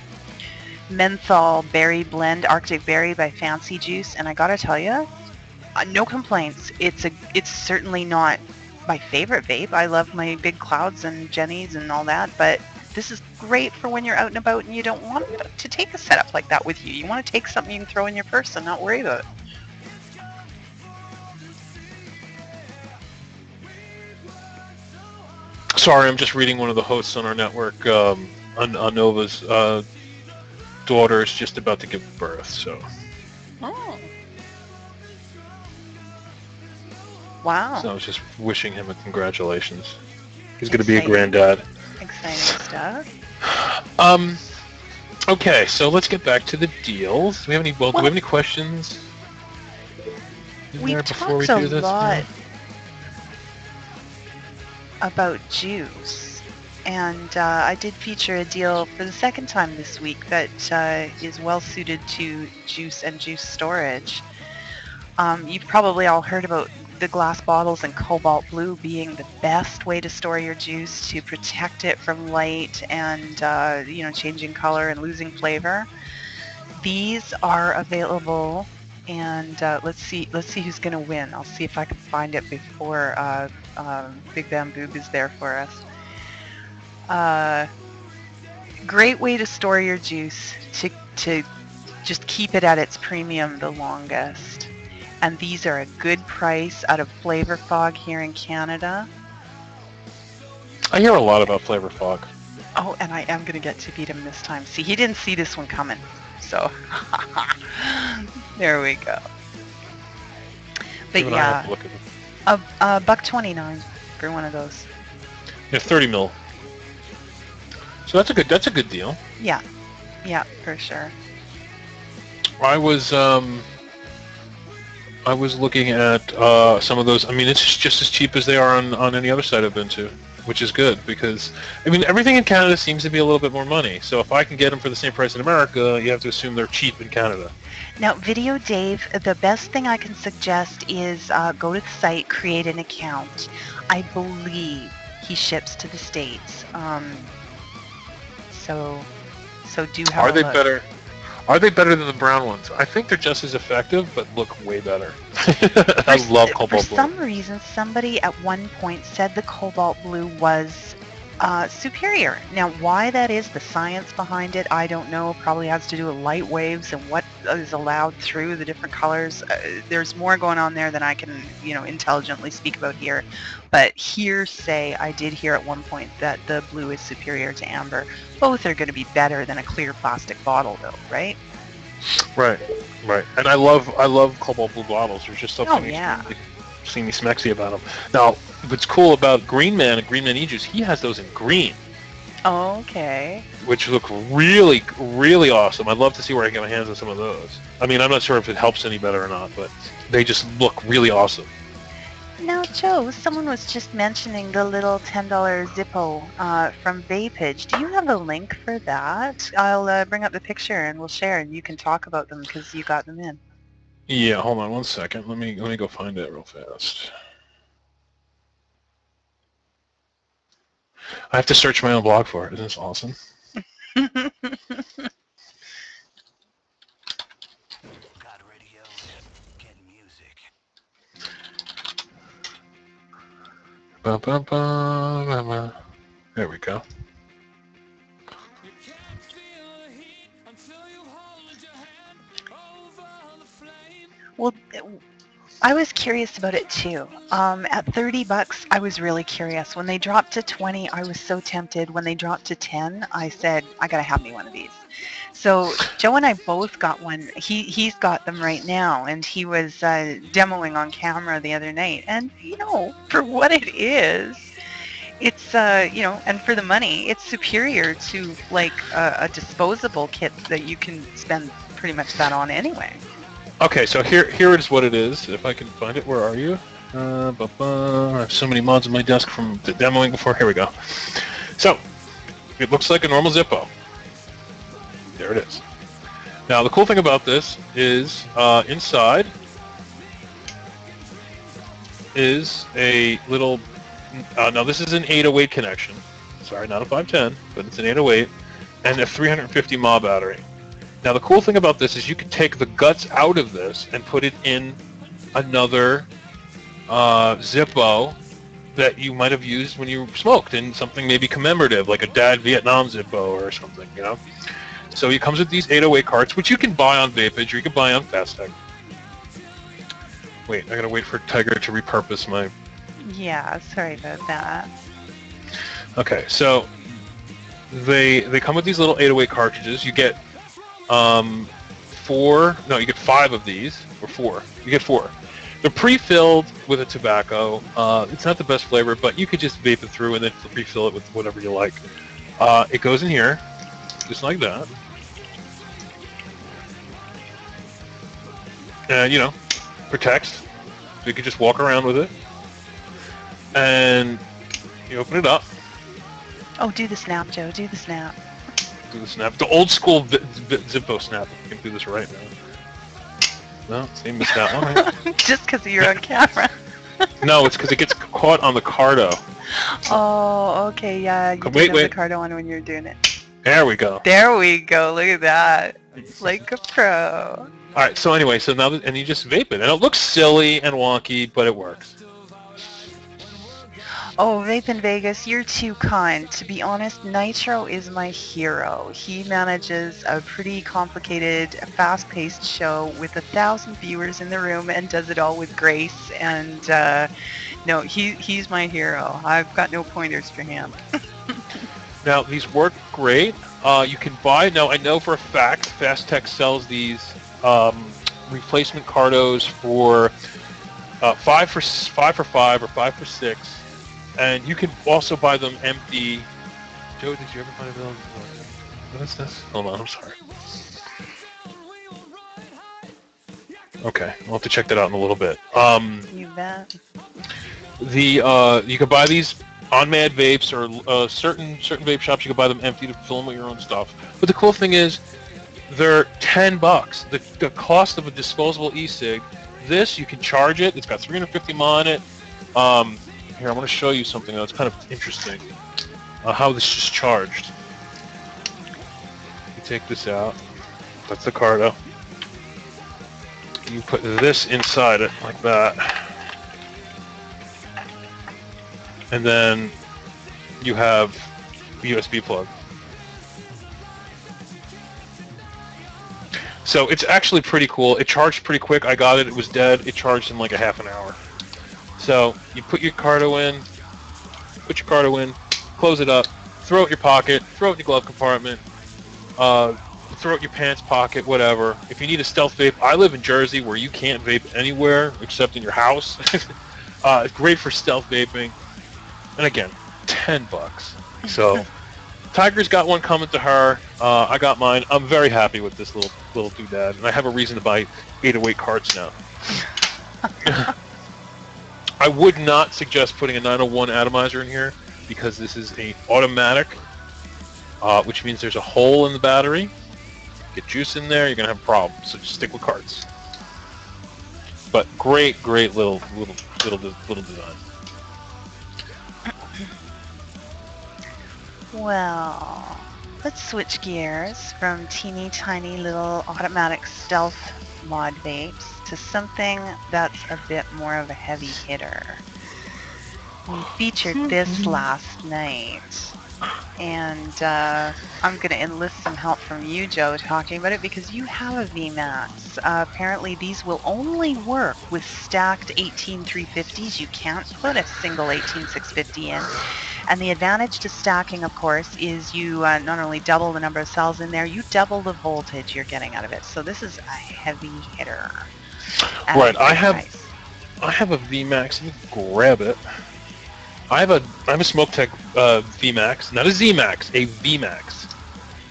menthol berry blend, Arctic Berry by Fancy Juice, and I gotta tell you, no complaints. It's certainly not my favorite vape. I love my Big Clouds and Jennies and all that, but this is great for when you're out and about and you don't want to take a setup like that with you. You want to take something you can throw in your purse and not worry about it. Sorry, I'm just reading one of the hosts on our network. Nova's daughter is just about to give birth, so. Oh. Wow. So I was just wishing him a congratulations. He's going to be a granddad. Exciting stuff. Okay, so let's get back to the deals. Do we have any? Well, do we have any questions? We've talked a lot about juice, and I did feature a deal for the second time this week that is well suited to juice and juice storage. You've probably all heard about the glass bottles and cobalt blue being the best way to store your juice to protect it from light and you know, changing color and losing flavor. These are available, and let's see who's gonna win. I'll see if I can find it before Big Bam Boob is there for us. Great way to store your juice to just keep it at its premium the longest. And these are a good price out of Flavor Fog here in Canada. I hear a lot about Flavor Fog. Oh, and I am going to get to beat him this time. See, he didn't see this one coming. So, there we go. But yeah, a $1.29 for one of those. Yeah, 30 mil. So that's a good deal. Yeah, yeah, for sure. I was looking at some of those. I mean, it's just as cheap as they are on any other site I've been to, which is good because, I mean, everything in Canada seems to be a little bit more money. So if I can get them for the same price in America, you have to assume they're cheap in Canada. Now, Video Dave, the best thing I can suggest is go to the site, create an account. I believe he ships to the States. So do have Are a they look. better? Are they better than the brown ones? I think they're just as effective, but look way better. I love Cobalt Blue. For some reason, somebody at one point said the Cobalt Blue was superior. Now, why that is, the science behind it, I don't know. Probably has to do with light waves and what is allowed through the different colors. There's more going on there than I can, intelligently speak about here. But hearsay, I did hear at one point that the blue is superior to amber. Both are going to be better than a clear plastic bottle, though, right? Right. And I love Cobalt Blue bottles. There's just something extremely smexy about them. Now, what's cool about Green Man and Green Man E-Juice, he has those in green. Oh, okay. Which look really, really awesome. I'd love to see where I can get my hands on some of those. I mean, I'm not sure if it helps any better or not, but they just look really awesome. Now, Joe, someone was just mentioning the little $10 Zippo from Vapage. Do you have a link for that? I'll bring up the picture and we'll share, and you can talk about them because you got them in. Yeah, hold on one second. Let me go find it real fast. I have to search my own blog for it. Isn't this awesome? There we go. Well, I was curious about it too. At $30, I was really curious. When they dropped to 20, I was so tempted. When they dropped to 10, I said, I gotta have me one of these. So Joe and I both got one. He's got them right now, and he was demoing on camera the other night. And for what it is, it's and for the money, it's superior to like a disposable kit that you can spend pretty much that on anyway. Okay, so here is what it is. If I can find it, where are you? I have so many mods on my desk from the demoing before. Here we go. So it looks like a normal Zippo. There it is. Now the cool thing about this is inside is a little. Now this is an 808 connection. Sorry, not a 510, but it's an 808 and a 350 mAh battery. Now the cool thing about this is you can take the guts out of this and put it in another Zippo that you might have used when you smoked, in something maybe commemorative, like a Dad Vietnam Zippo or something, So it comes with these 808 carts, which you can buy on Vapage or you can buy on Fastech. Wait, I gotta wait for Tiger to repurpose my... Yeah, sorry about that. Okay, so they come with these little 808 cartridges. You get you get 5 of these, or 4. You get 4. They're pre-filled with a tobacco. It's not the best flavor, but you could just vape it through and then refill it with whatever you like. It goes in here, just like that. And, protects. So you can just walk around with it. And you open it up. Oh, do the snap, Joe. Do the snap. Do the snap. The old school Zippo snap. You can do this right now. No, see, missed that one. Right? Just because you're on camera. No, it's because it gets caught on the Cardo. Oh, okay, yeah. You did have the Cardo on when you were doing it. There we go. There we go. Look at that. Like a pro. All right. So anyway, and you just vape it, and it looks silly and wonky, but it works. Oh, Vape in Vegas, you're too kind. To be honest, Nitro is my hero. He manages a pretty complicated, fast-paced show with 1,000 viewers in the room and does it all with grace. And no, he's my hero. I've got no pointers for him. Now, these work great. You can buy, now I know for a fact, Fast Tech sells these replacement cardos for 5 for 5 or 5 for 6. And you can also buy them empty. Joe, did you ever find a bill? What is this? Hold on, I'm sorry. Okay, I'll have to check that out in a little bit. You bet. You can buy these on Mad Vapes or certain vape shops. You can buy them empty to fill them with your own stuff. But the cool thing is, they're $10. The cost of a disposable e-cig. This you can charge it. It's got 350 mAh on it. Here, I want to show you something that's kind of interesting. How this is charged. You take this out. That's the cardo. You put this inside it like that. And then you have the USB plug. So it's actually pretty cool. It charged pretty quick. I got it. It was dead. It charged in like a half an hour. So you put your cardo in, close it up, throw it in your pocket, throw it in your glove compartment, throw it in your pants pocket, whatever. If you need a stealth vape, I live in Jersey where you can't vape anywhere except in your house. It's great for stealth vaping. And again, $10. So Tiger's got one coming to her. I got mine. I'm very happy with this little doodad, and I have a reason to buy 808 carts now. I would not suggest putting a 901 atomizer in here because this is a automatic, which means there's a hole in the battery. Get juice in there, you're gonna have problems. So just stick with carts. But great little design. Well, let's switch gears from teeny tiny little automatic stealth mod vapes to something that's a bit more of a heavy hitter. We featured this last night, and I'm going to enlist some help from you, Joe, talking about it because you have a VMAX. Apparently these will only work with stacked 18350s. You can't put a single 18650 in. And the advantage to stacking, of course, is you not only double the number of cells in there, you double the voltage you're getting out of it. So this is a heavy hitter. Right, I have a VMAX. Let me grab it. I have a SmokeTech VMAX, not a ZMAX, a VMAX.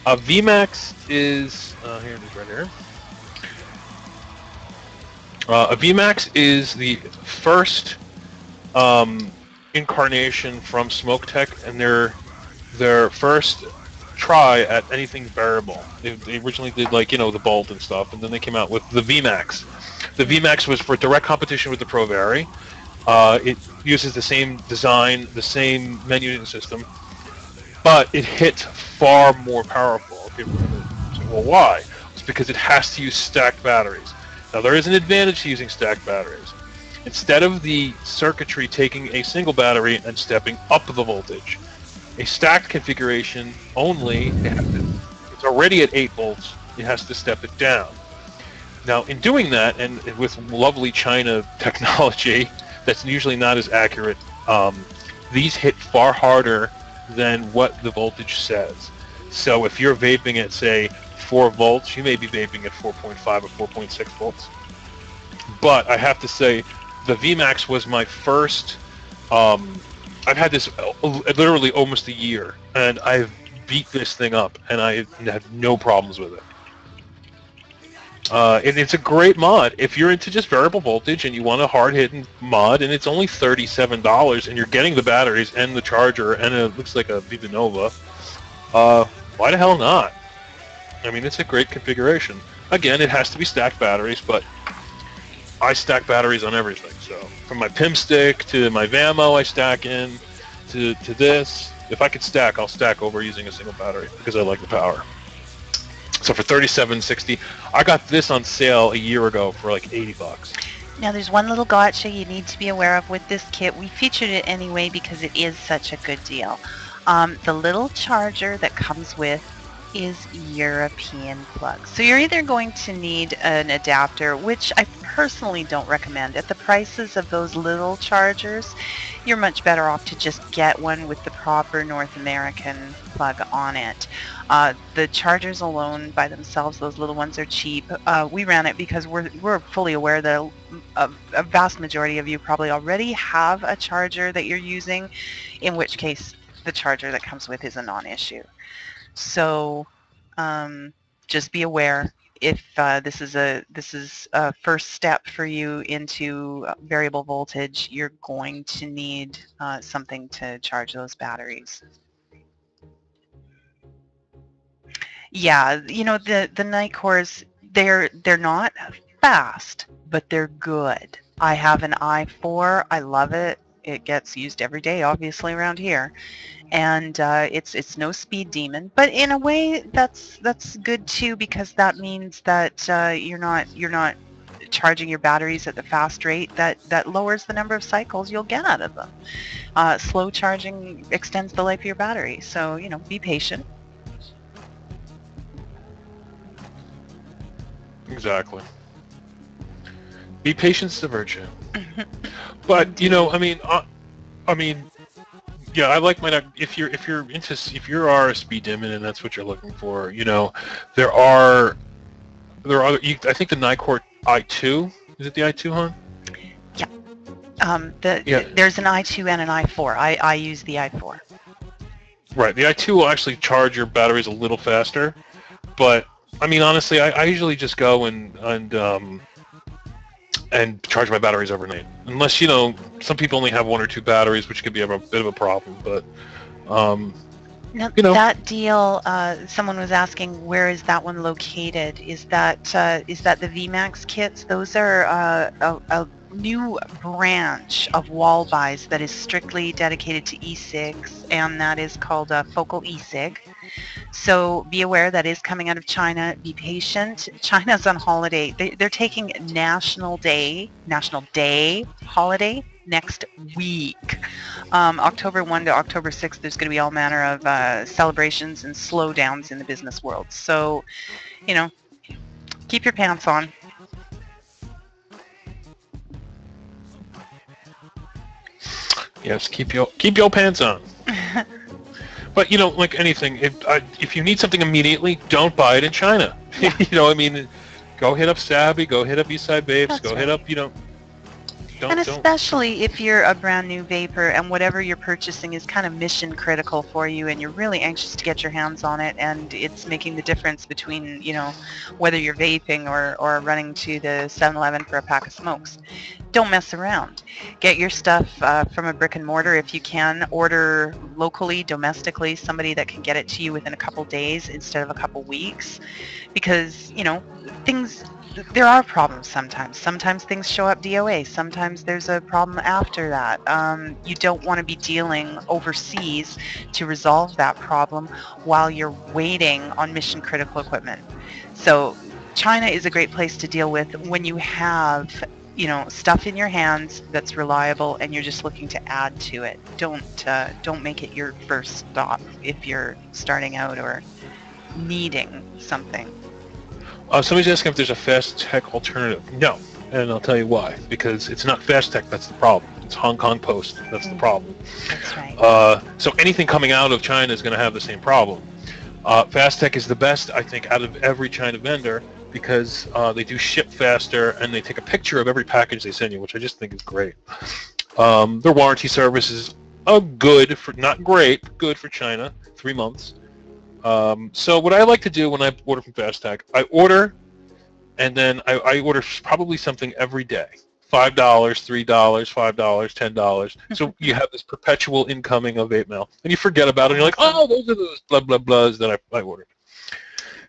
A VMAX is here it is right here. A VMAX is the first incarnation from SmokeTech, and their first try at anything variable. They originally did the Bolt and stuff, and then they came out with the VMAX. The VMAX was for direct competition with the ProVary. It uses the same design, the same menu system, but it hits far more powerful. Okay, well, why? It's because it has to use stacked batteries. Now, there is an advantage to using stacked batteries. Instead of the circuitry taking a single battery and stepping up the voltage, a stacked configuration only, it's already at 8 volts, it has to step it down. Now, in doing that, and with lovely China technology that's usually not as accurate, these hit far harder than what the voltage says. So if you're vaping at, say, 4 volts, you may be vaping at 4.5 or 4.6 volts. But I have to say, the VMAX was my first. I've had this literally almost a year, and I've beat this thing up, and I have no problems with it. And it's a great mod if you're into just variable voltage and you want a hard-hitting mod, and it's only $37, and you're getting the batteries and the charger, and it looks like a Viva Nova. Why the hell not? I mean, it's a great configuration. Again, it has to be stacked batteries, but I stack batteries on everything. So from my PIM stick to my Vamo, I stack in to this. If I could stack, I'll stack over using a single battery because I like the power. So for $37.60, I got this on sale a year ago for like $80. Now there's one little gotcha you need to be aware of with this kit. We featured it anyway because it is such a good deal. The little charger that comes with is European plugs. So you're either going to need an adapter, which I've personally don't recommend. At the prices of those little chargers, you're much better off to just get one with the proper North American plug on it. The chargers alone by themselves, those little ones, are cheap. We ran it because we're fully aware that a vast majority of you probably already have a charger that you're using, in which case the charger that comes with is a non-issue. So just be aware, if this is a first step for you into variable voltage, you're going to need something to charge those batteries. Yeah, you know, the Nicors, they're not fast, but they're good. I have an i4. I love it. It gets used every day, obviously, around here. And it's no speed demon, but in a way that's good too, because that means that you're not charging your batteries at the fast rate that lowers the number of cycles you'll get out of them. Slow charging extends the life of your battery, so you know, be patient. Exactly. Be patient's the virtue. But you know, I mean. Yeah, I like my. If you are a speed demon and that's what you're looking for, you know, there are other. I think the Nicor i2, is it the i2, hon? Yeah. There's an i2 and an i4. I use the i4. Right. The i2 will actually charge your batteries a little faster, but I mean, honestly, I usually just go and charge my batteries overnight. Unless, you know, some people only have 1 or 2 batteries, which could be a bit of a problem. But, now, you know. That deal, someone was asking, where is that one located? Is that the VMAX kits? Those are a new branch of wall buys that is strictly dedicated to e-cigs, and that is called Focal e-cig. So be aware that is coming out of China. Be patient. China's on holiday. They're taking National Day holiday next week. October 1 to October 6th, there's going to be all manner of celebrations and slowdowns in the business world. So, you know, keep your pants on. Yes, keep your pants on. But, you know, like anything, if you need something immediately, don't buy it in China. Yeah. You know, I mean, go hit up Savvy, go hit up e-cig Vapes, That's go right. hit up, you know. And especially if you're a brand new vapor and whatever you're purchasing is kind of mission critical for you and you're really anxious to get your hands on it, and it's making the difference between, you know, whether you're vaping or running to the 7-Eleven for a pack of smokes. Don't mess around. Get your stuff from a brick and mortar if you can. Order locally, domestically, somebody that can get it to you within a couple days instead of a couple weeks, because, you know, there are problems sometimes. Sometimes things show up DOA. Sometimes there's a problem after that. You don't want to be dealing overseas to resolve that problem while you're waiting on mission critical equipment. So China is a great place to deal with when you have, you know, stuff in your hands that's reliable and you're just looking to add to it. Don't make it your first stop if you're starting out or needing something. Somebody's asking if there's a fast tech alternative. No, and I'll tell you why. Because it's not fast tech that's the problem. It's Hong Kong Post that's the problem. That's right. So anything coming out of China is going to have the same problem. Fast tech is the best, I think, out of every China vendor because they do ship faster and they take a picture of every package they send you, which I just think is great. Their warranty service is good for, not great, but good for China, 3 months. So what I like to do when I order from Fast Tech, I order, and then I order probably something every day. $5, $3, $5, $10. So you have this perpetual incoming of vape mail, and you forget about it. And you're like, oh, those are those blah blah blahs that I ordered.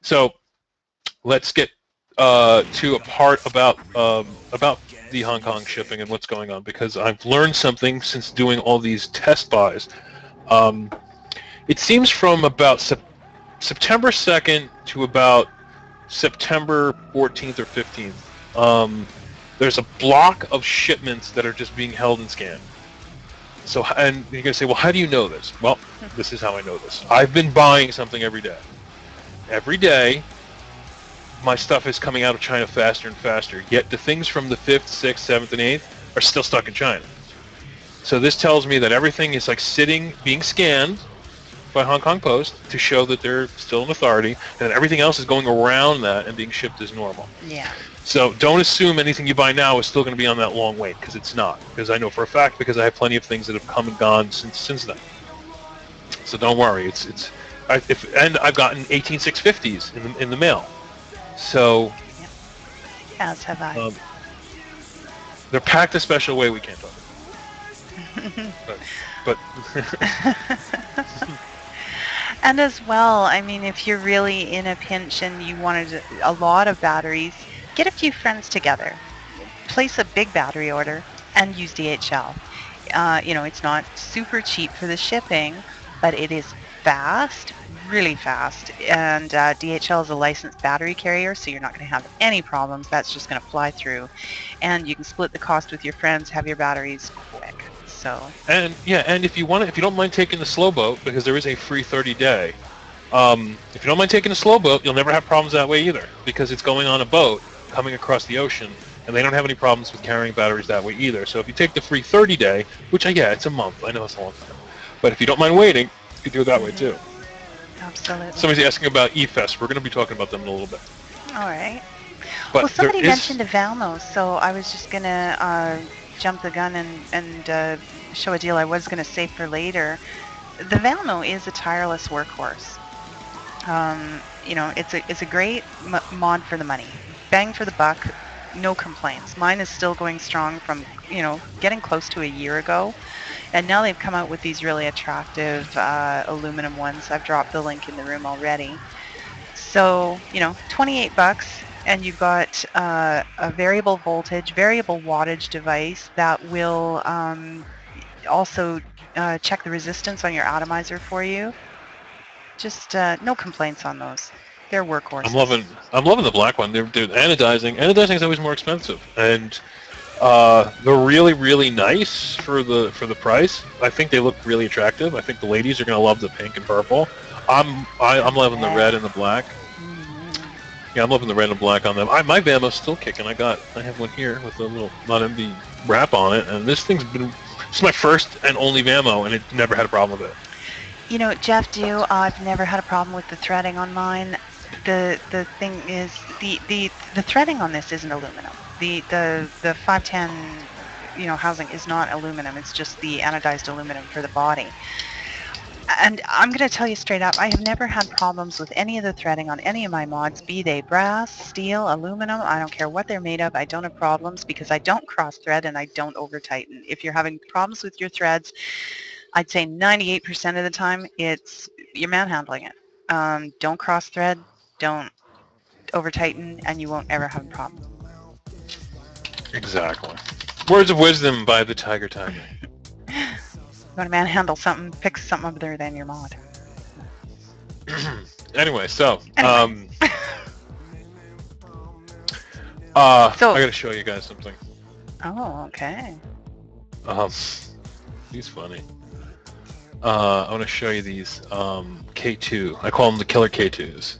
So let's get to a part about the Hong Kong shipping and what's going on, because I've learned something since doing all these test buys. It seems from about September 2nd to about September 14th or 15th, there's a block of shipments that are just being held and scanned. So, and you're going to say, well, how do you know this? Well, this is how I know this. I've been buying something every day. Every day, my stuff is coming out of China faster and faster. Yet the things from the 5th, 6th, 7th, and 8th are still stuck in China. So this tells me that everything is like sitting, being scanned by Hong Kong Post to show that they're still an authority, and everything else is going around that and being shipped as normal. Yeah. So don't assume anything you buy now is still going to be on that long wait, because it's not. Because I know for a fact, because I have plenty of things that have come and gone since then. So don't worry. And I've gotten 18650s in the mail. So. Yep. As have I. They're packed a special way we can't talk about. but And as well, I mean, if you're really in a pinch and you wanted a lot of batteries, get a few friends together, place a big battery order, and use DHL. It's not super cheap for the shipping, but it is fast, really fast, and DHL is a licensed battery carrier, so you're not going to have any problems. That's just going to fly through, and you can split the cost with your friends, have your batteries quick. So. And if you don't mind taking the slow boat, because there is a free 30-day. If you don't mind taking the slow boat, you'll never have problems that way either, because it's going on a boat coming across the ocean, and they don't have any problems with carrying batteries that way either. So if you take the free 30-day, which it's a month, I know it's a long time, but if you don't mind waiting, you can do it that way too. Absolutely. Somebody's asking about eFest. We're going to be talking about them in a little bit. All right. But well, somebody mentioned a Valmo, so I was just going to jump the gun and show a deal I was going to save for later. The Valmo is a tireless workhorse. It's a great mod for the money. Bang for the buck, no complaints. Mine is still going strong from, getting close to a year ago. And now they've come out with these really attractive aluminum ones. I've dropped the link in the room already. So, $28, and you've got a variable voltage, variable wattage device that will also check the resistance on your atomizer for you. Just no complaints on those. They're workhorses. I'm loving the black one. They're anodizing. Anodizing is always more expensive, and they're really, really nice for the price. I think they look really attractive. I think the ladies are going to love the pink and purple. I'm loving the red and the black. Yeah, I'm loving the red and black on them. My Vamo's still kicking. I have one here with a little non-MD wrap on it, and this is my first and only Vamo, and it never had a problem with it. Jeff, I've never had a problem with the threading on mine. The thing is, the threading on this isn't aluminum. The 510 housing is not aluminum. It's just the anodized aluminum for the body. And I'm going to tell you straight up, I have never had problems with any of the threading on any of my mods, be they brass, steel, aluminum. I don't care what they're made of. I don't have problems because I don't cross thread and I don't over tighten. If you're having problems with your threads, I'd say 98% of the time it's you're manhandling it. Don't cross thread, don't over tighten, and you won't ever have a problem. Exactly. Words of wisdom by the TygerTyger. You want to manhandle something, pick something other than your mod. Anyway. I gotta show you guys something. Oh, okay. He's funny. I want to show you these K2. I call them the killer K2s.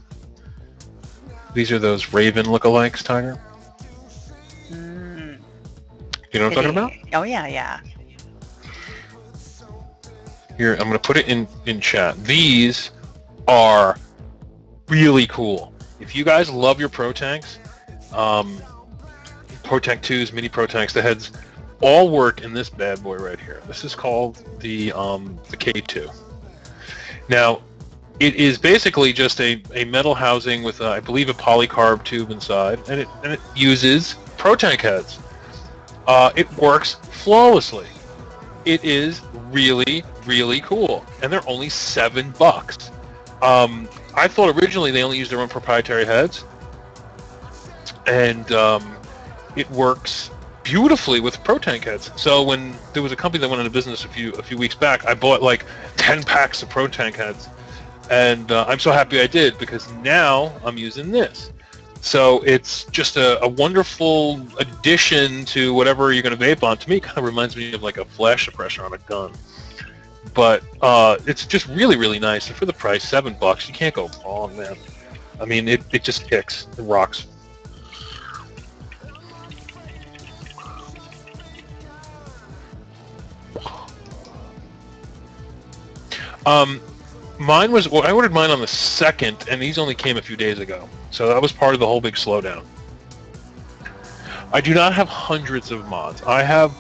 These are those Raven lookalikes, Tiger. You know what I'm talking about? Oh yeah. Here, I'm going to put it in chat. These are really cool. If you guys love your Pro Tanks, Pro Tank 2s, mini Pro Tanks, the heads, all work in this bad boy right here. This is called the K2. Now, it is basically just a metal housing with, I believe, a polycarb tube inside, and it uses Pro Tank heads. It works flawlessly. It is really, really cool, and they're only $7. I thought originally they only used their own proprietary heads, and it works beautifully with Pro Tank heads. So when there was a company that went into business a few weeks back, I bought like 10 packs of Pro Tank heads, and I'm so happy I did because now I'm using this. So it's just a wonderful addition to whatever you're going to vape on. To me, it kind of reminds me of like a flash suppressor on a gun. But it's just really, really nice. And for the price, $7, you can't go wrong, man. I mean, it just kicks. It rocks. Mine was, well, I ordered mine on the 2nd, and these only came a few days ago. So that was part of the whole big slowdown. I do not have hundreds of mods. I have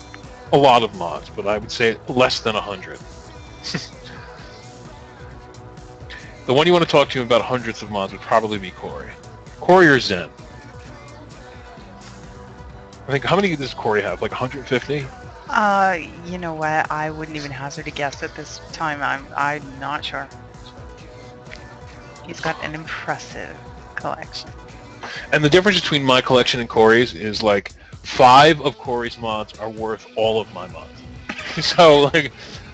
a lot of mods, but I would say less than 100. The one you want to talk to about hundreds of mods would probably be Corey. Corey or Zen. I think, how many does Corey have? Like 150? You know what? I wouldn't even hazard a guess at this time. I'm not sure. He's got an impressive collection. And the difference between my collection and Corey's is like 5 of Corey's mods are worth all of my mods. So like,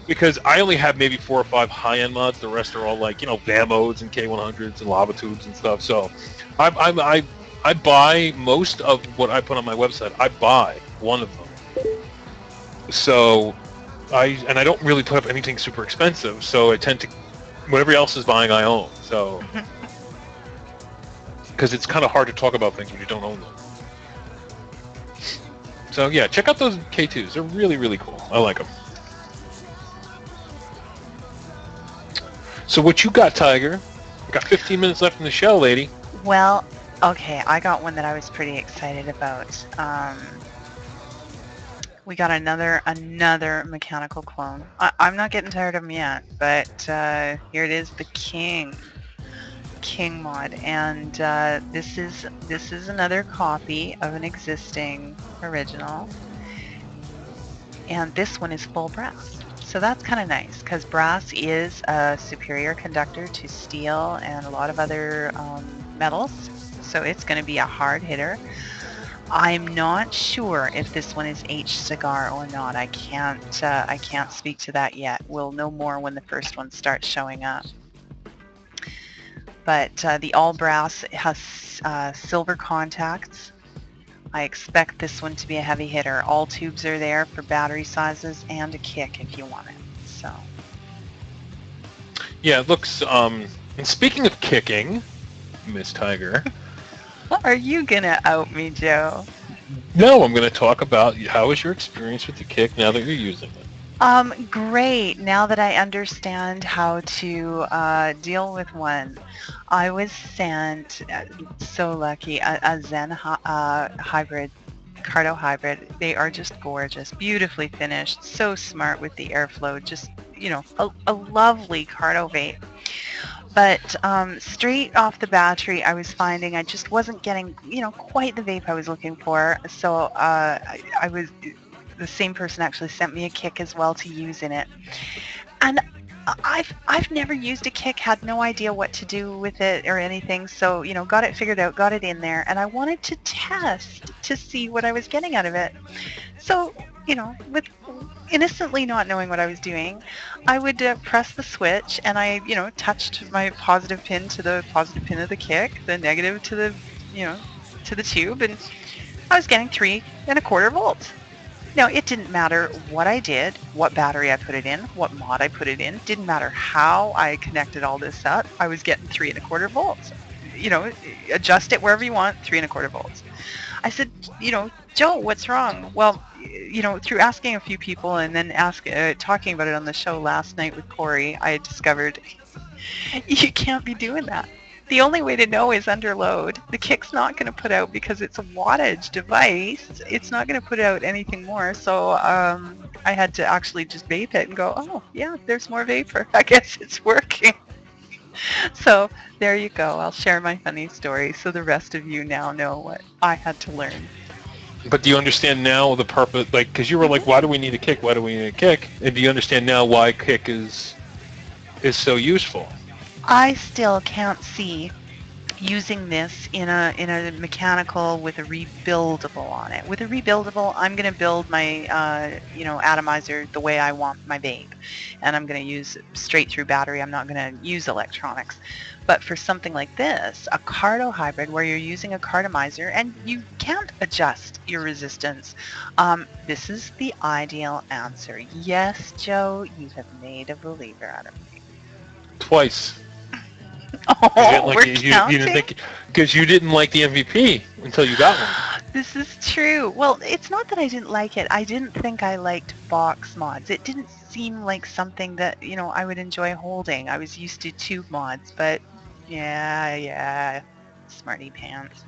because I only have maybe 4 or 5 high-end mods. The rest are all like, you know, VAMOs and K100s and lava tubes and stuff. So I buy most of what I put on my website. I buy one of them. So I don't really put up anything super expensive. So I tend to, whatever else is buying, I own. So because it's kind of hard to talk about things when you don't own them. So yeah, check out those K2s. They're really, really cool. I like them. So what you got, Tiger? We got 15 minutes left in the show, lady. Well, okay, I got one that I was pretty excited about. We got another mechanical clone. I'm not getting tired of them yet, but here it is, the King mod, and this is another copy of an existing original, and this one is full brass. So that's kind of nice, because brass is a superior conductor to steel and a lot of other metals, so it's going to be a hard hitter. I'm not sure if this one is e-cig or not. I can't speak to that yet. We'll know more when the first one starts showing up. But the all brass has silver contacts. I expect this one to be a heavy hitter. All tubes are there for battery sizes and a kick if you want it. So. Yeah, it looks. And speaking of kicking, Miss Tiger. Are you gonna out me, Joe? No, I'm going to talk about how was your experience with the kick now that you're using it. Great. Now that I understand how to deal with one, I was sent, so lucky, a Zen hybrid, Cardo hybrid. They are just gorgeous, beautifully finished, so smart with the airflow, just, you know, a lovely Cardo vape. But straight off the battery, I was finding I just wasn't getting, you know, quite the vape I was looking for. So I was, the same person actually sent me a kick as well to use in it. And I've never used a kick, had no idea what to do with it or anything. So, you know, got it figured out, got it in there, and I wanted to test to see what I was getting out of it. So, you know, with innocently not knowing what I was doing, I would press the switch, and I, you know, touched my positive pin to the positive pin of the kick, the negative to the, you know, to the tube, and I was getting 3¼ volts. Now, it didn't matter what I did, what battery I put it in, what mod I put it in, didn't matter how I connected all this up, I was getting 3¼ volts. You know, adjust it wherever you want, 3¼ volts. I said, you know, Joe, what's wrong? Well, you know, through asking a few people and then talking about it on the show last night with Corey, I discovered you can't be doing that. The only way to know is under load. The kick's not going to put out, because it's a wattage device, it's not going to put out anything more. So I had to actually just vape it and go, oh, yeah, there's more vapor. I guess it's working. So there you go. I'll share my funny story so the rest of you now know what I had to learn. But do you understand now the purpose? Like, because you were like, why do we need a kick? Why do we need a kick? And do you understand now why kick is so useful? I still can't see using this in a mechanical with a rebuildable on it. With a rebuildable, I'm going to build my you know, atomizer the way I want my vape, and I'm going to use straight through battery. I'm not going to use electronics. But for something like this, a Cardo hybrid where you're using a cardomizer and you can't adjust your resistance, this is the ideal answer. Yes, Joe, you have made a believer out of me. Twice. Oh, we're you counting? didn't think because you didn't like the MVP until you got one. This is true. Well, it's not that I didn't like it. I didn't think I liked box mods. It didn't seem like something that, I would enjoy holding. I was used to tube mods, but yeah, smarty pants.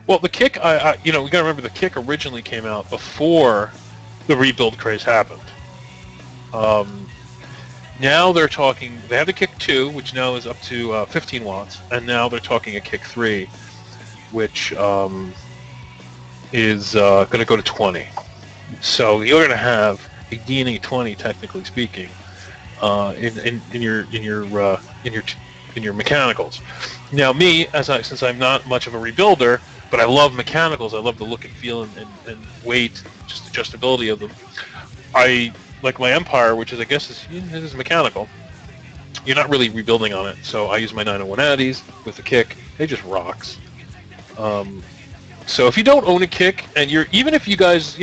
Well, the kick, we got to remember the kick originally came out before the rebuild craze happened. Now they're talking. They have the kick 2, which now is up to 15 watts, and now they're talking a kick 3, which is going to go to 20. So you're going to have a DNA 20, technically speaking, in your mechanicals. Now, me, since I'm not much of a rebuilder, but I love mechanicals. I love the look and feel and weight, just adjustability of them. I like my Empire, which is I guess is mechanical. You're not really rebuilding on it, so I use my 901 Addies with the kick. They just rocks. So if you don't own a kick, and even if you guys,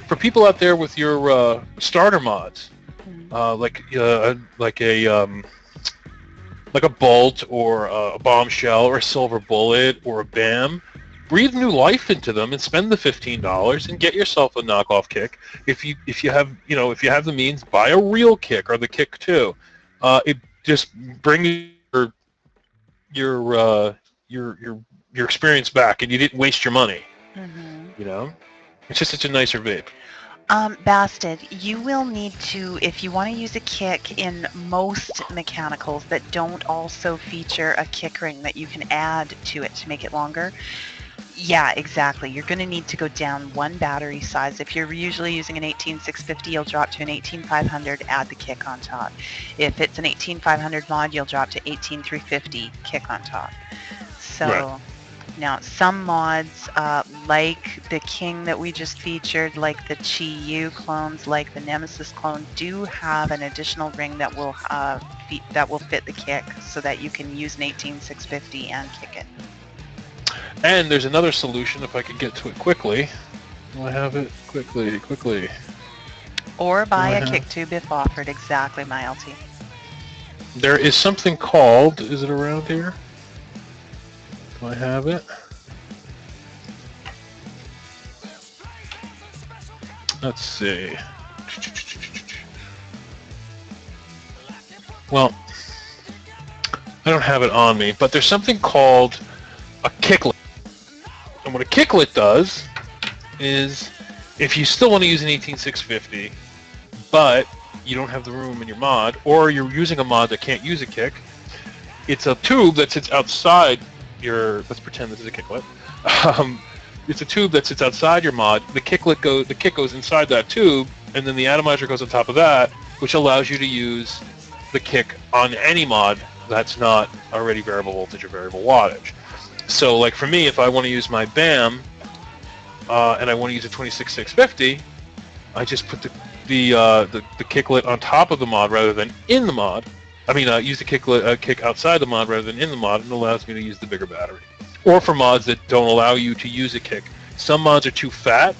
for people out there with your starter mods, like a Bolt or a Bombshell or a Silver Bullet or a BAM, breathe new life into them and spend the $15 and get yourself a knockoff kick. If you have the means, buy a real kick or the kick 2. It just brings your experience back, and you didn't waste your money. Mm-hmm. It's just such a nicer vape. Bastard, you will need to, if you want to use a kick in most mechanicals that don't also feature a kick ring that you can add to it to make it longer. Yeah, exactly. You're going to need to go down one battery size. If you're usually using an 18650, you'll drop to an 18500, add the kick on top. If it's an 18500 mod, you'll drop to 18350, kick on top. So right. Now, some mods, like the King that we just featured, like the Chi Yu clones, like the Nemesis clone, do have an additional ring that will fit the kick, so that you can use an 18650 and kick it. And there's another solution, if I could get to it quickly. Do I have it? Quickly. Or buy a kick tube if offered. Exactly, my LT. There is something called, is it around here? Do I have it? Let's see. Well, I don't have it on me, but there's something called a kicklet. And what a kicklet does is, if you still want to use an 18650, but you don't have the room in your mod, or you're using a mod that can't use a kick, it's a tube that sits outside your, let's pretend this is a kicklet. It's a tube that sits outside your mod. The kick goes inside that tube, and then the atomizer goes on top of that, which allows you to use the kick on any mod that's not already variable voltage or variable wattage. So, like for me, if I want to use my BAM and I want to use a 26650, I just put the kicklet on top of the mod rather than in the mod. I mean, use the kick outside the mod rather than in the mod, and it allows me to use the bigger battery. Or for mods that don't allow you to use a kick. Some mods are too fat.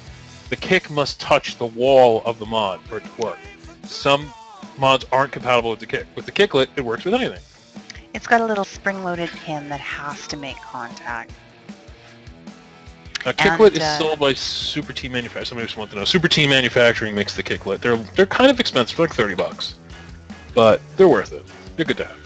The kick must touch the wall of the mod for it to work. Some mods aren't compatible with the kick. With the kicklet, it works with anything. It's got a little spring-loaded pin that has to make contact. Kicklet is sold by Super Team Manufacturing. Somebody just wants to know. Super Team Manufacturing makes the kicklet. They're kind of expensive, like $30, but they're worth it. They're good to have.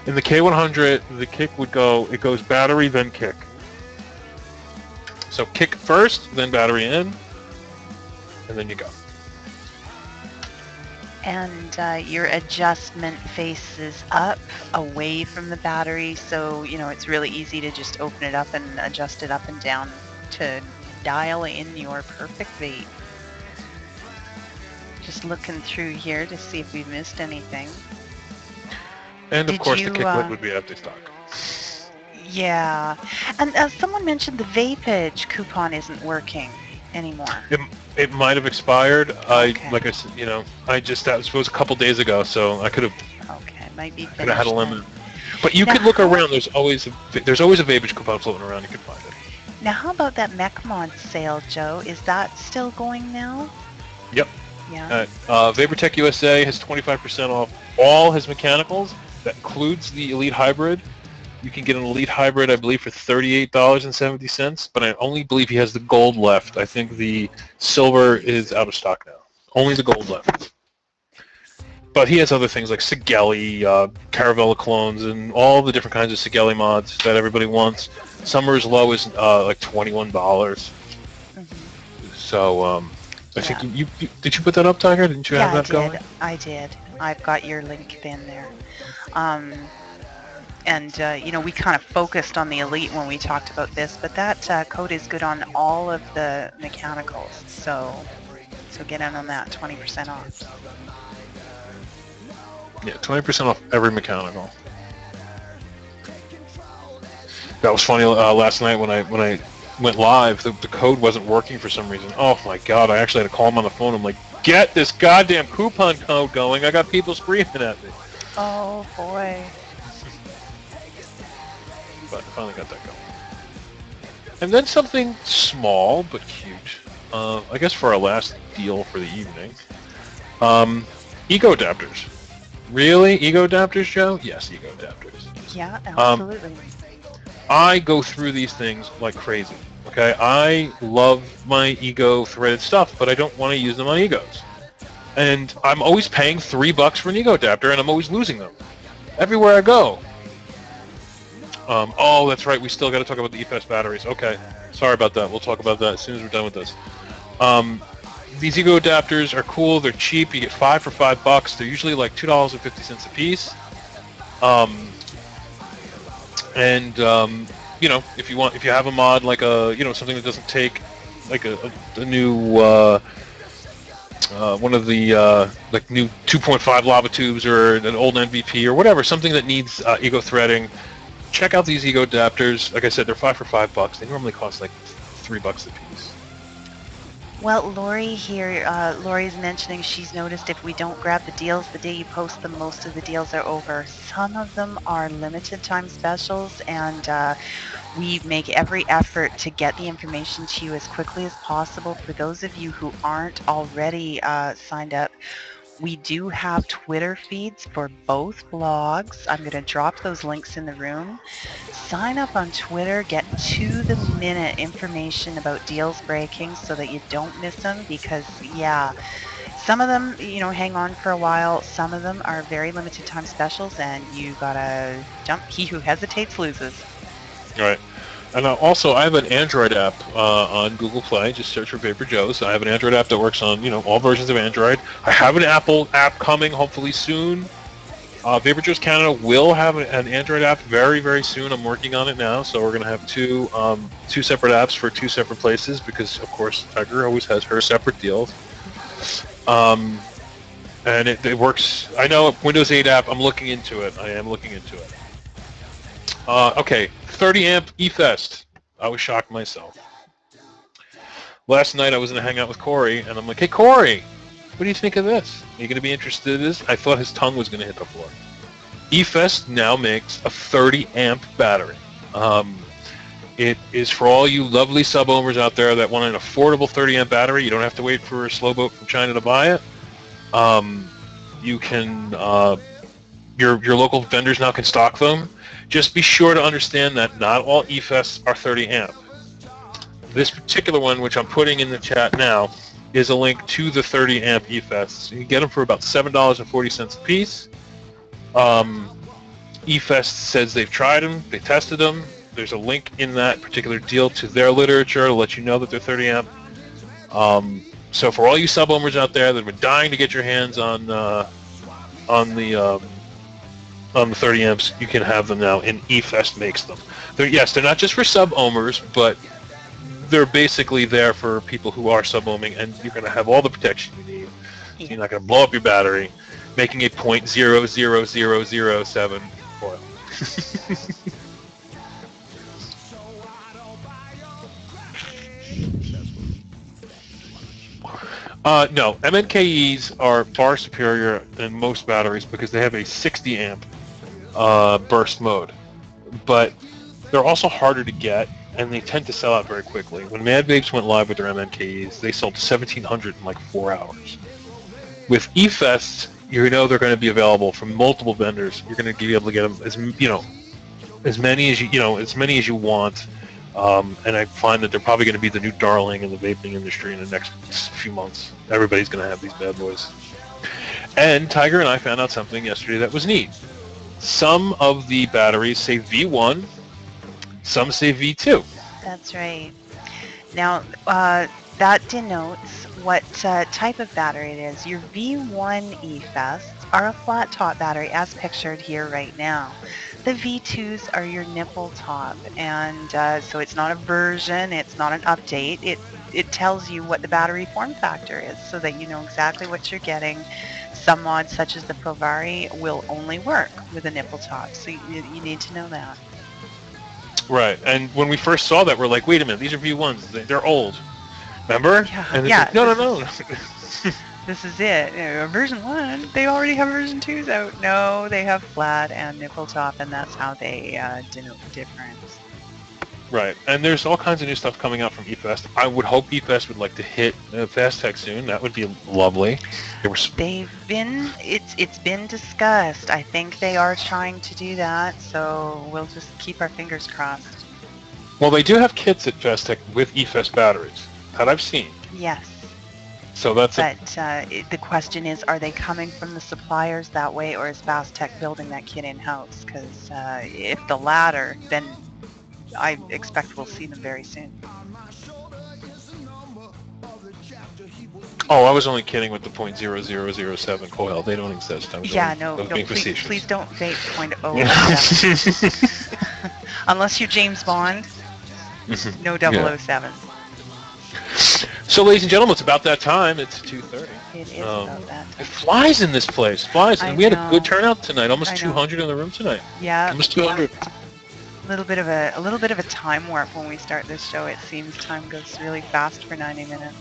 In the K100, the kick would go. It goes battery, then kick. So kick first, then battery in, and then you go. And your adjustment faces up, away from the battery, so it's really easy to just open it up and adjust it up and down to dial in your perfect vape. Just looking through here to see if we've missed anything. And of course, the kicklet would be empty stock. Yeah, and someone mentioned the Vapage coupon isn't working anymore. It might have expired. Okay. Like I said, that was a couple days ago, so I could have. Okay, might be. Could have had a limit. But you could look around. There's always a Vapage coupon floating around. You can find it. Now, how about that mech mod sale, Joe? Is that still going now? Yep. Yeah. VaporTech USA has 25% off all his mechanicals. That includes the Elite Hybrid. You can get an Elite Hybrid, I believe, for $38.70, but I only believe he has the gold left. I think the silver is out of stock now. Only the gold left. But he has other things like Sigeli, Caravella clones, and all the different kinds of Sigeli mods that everybody wants. Some are as low as like $21. Mm-hmm. So I think you did you put that up, Tiger? Didn't you have that going? I did. I've got your link in there. And you know, we kind of focused on the Elite when we talked about this, but that code is good on all of the mechanicals. So get in on that, 20% off. Yeah, 20% off every mechanical. That was funny last night when I went live. The code wasn't working for some reason. Oh my god! I actually had to call him on the phone. I'm like, get this goddamn coupon code going! I got people screaming at me. Oh boy! But I finally got that going. And then something small but cute. I guess for our last deal for the evening. Ego adapters. Really? Ego adapters, Joe? Yes, ego adapters. Yeah, absolutely. I go through these things like crazy. Okay? I love my ego threaded stuff, but I don't want to use them on egos. And I'm always paying $3 for an ego adapter, and I'm always losing them. Everywhere I go. Oh, that's right. We still got to talk about the eFest batteries. Okay. Sorry about that. We'll talk about that as soon as we're done with this. These ego adapters are cool. They're cheap. You get 5 for $5. They're usually like $2.50 a piece. You know, if you have a mod like something that doesn't take like a new one of the like new 2.5 lava tubes or an old MVP or whatever, something that needs ego threading, check out these ego adapters. Like I said, they're 5 for $5. They normally cost like $3 a piece. Well, Lori here, Lori's mentioning she's noticed if we don't grab the deals the day you post them, most of the deals are over. Some of them are limited time specials, and we make every effort to get the information to you as quickly as possible. For those of you who aren't already signed up, we do have Twitter feeds for both blogs. I'm going to drop those links in the room. Sign up on Twitter, get to-the-minute information about deals breaking so that you don't miss them, because, yeah, some of them, you know, hang on for a while. Some of them are very limited time specials, and you got to jump. He who hesitates loses. All right. And also, I have an Android app on Google Play. Just search for VaporJoe. So I have an Android app that works on, all versions of Android. I have an Apple app coming, hopefully soon. VaporJoe's Canada will have an Android app very, very soon. I'm working on it now. So we're going to have two separate apps for two separate places because, of course, Tiger always has her separate deals. And it works. I know Windows 8 app. I'm looking into it. I am looking into it. Okay, 30 amp eFest. I was shocked myself. Last night I was in a hangout with Corey, and I'm like, hey, Corey, what do you think of this? Are you going to be interested in this? I thought his tongue was going to hit the floor. eFest now makes a 30 amp battery. It is for all you lovely sub-owners out there that want an affordable 30 amp battery. You don't have to wait for a slow boat from China to buy it. You can, your local vendors now can stock them. Just be sure to understand that not all eFests are 30 amp. This particular one, which I'm putting in the chat now, is a link to the 30 amp eFests. You can get them for about $7.40 a piece. eFest says they've tried them, they tested them. There's a link in that particular deal to their literature to let you know that they're 30 amp. So for all you sub-owners out there that have been dying to get your hands on the 30 amps, you can have them now, and eFest makes them. They're not just for sub-owners, but they're basically there for people who are sub-ohming, and you're going to have all the protection you need. So you're not going to blow up your battery, making a .00007 coil. No, MNKEs are far superior than most batteries because they have a 60 amp burst mode, but they're also harder to get, and they tend to sell out very quickly. When Mad Vapes went live with their MNKEs, they sold 1,700 in like 4 hours. With eFest, you know they're going to be available from multiple vendors. You're going to be able to get them as many as as many as you want. And I find that they're probably going to be the new darling in the vaping industry in the next few months. Everybody's going to have these bad boys. And Tiger and I found out something yesterday that was neat. Some of the batteries say V1, some say V2. That's right. Now, that denotes what type of battery it is. Your V1 eFests are a flat top battery as pictured here right now. The V2s are your nipple top, and so it's not a version, it's not an update. It tells you what the battery form factor is so that you know exactly what you're getting. Some mods, such as the Provari, will only work with a nipple top, so you need to know that. Right, and when we first saw that, we're like, wait a minute, these are V1s, they're old. Remember? Yeah, and yeah. Like, no. This is it. Version 1, they already have version 2s out. No, they have flat and nipple top, and that's how they denote the difference. Right, and there's all kinds of new stuff coming out from eFest. I would hope eFest would like to hit Fast Tech soon. That would be lovely. It's been discussed. I think they are trying to do that, so we'll just keep our fingers crossed. Well, they do have kits at Fast Tech with eFest batteries that I've seen. Yes. So that's. The question is, are they coming from the suppliers that way, or is Fast Tech building that kit in-house? Because if the latter, then I expect we'll see them very soon. Oh, I was only kidding with the .0007 coil. They don't exist. No, please don't vape .007. Unless you're James Bond, no 007. So, ladies and gentlemen, it's about that time. It's 2:30. It is about that time. It flies in this place. And we had a good turnout tonight. Almost 200 in the room tonight. Yeah. Almost 200. A little bit of a time warp when we start this show. It seems time goes really fast for 90 minutes.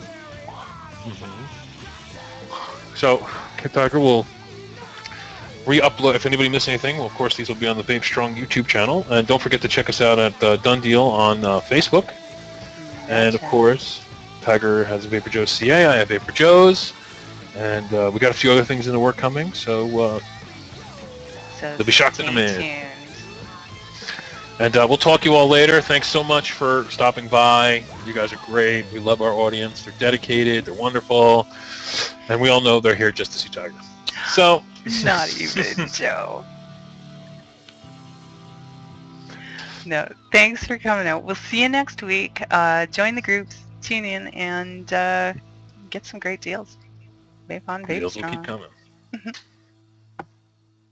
So, TygerTyger will re-upload. If anybody missed anything, well, of course, these will be on the VapeStrong YouTube channel. And don't forget to check us out at Done Deal on Facebook. And, of course, Tiger has VaporJoe CA. I have VaporJoe's. And we got a few other things in the work coming. So they'll be shocked in a minute. And we'll talk to you all later. Thanks so much for stopping by. You guys are great. We love our audience. They're dedicated. They're wonderful. And we all know they're here just to see Tiger. So... Not even, Joe. No, thanks for coming out. We'll see you next week. Join the groups, tune in, and get some great deals. Vape on VapeStrong. Deals will keep coming.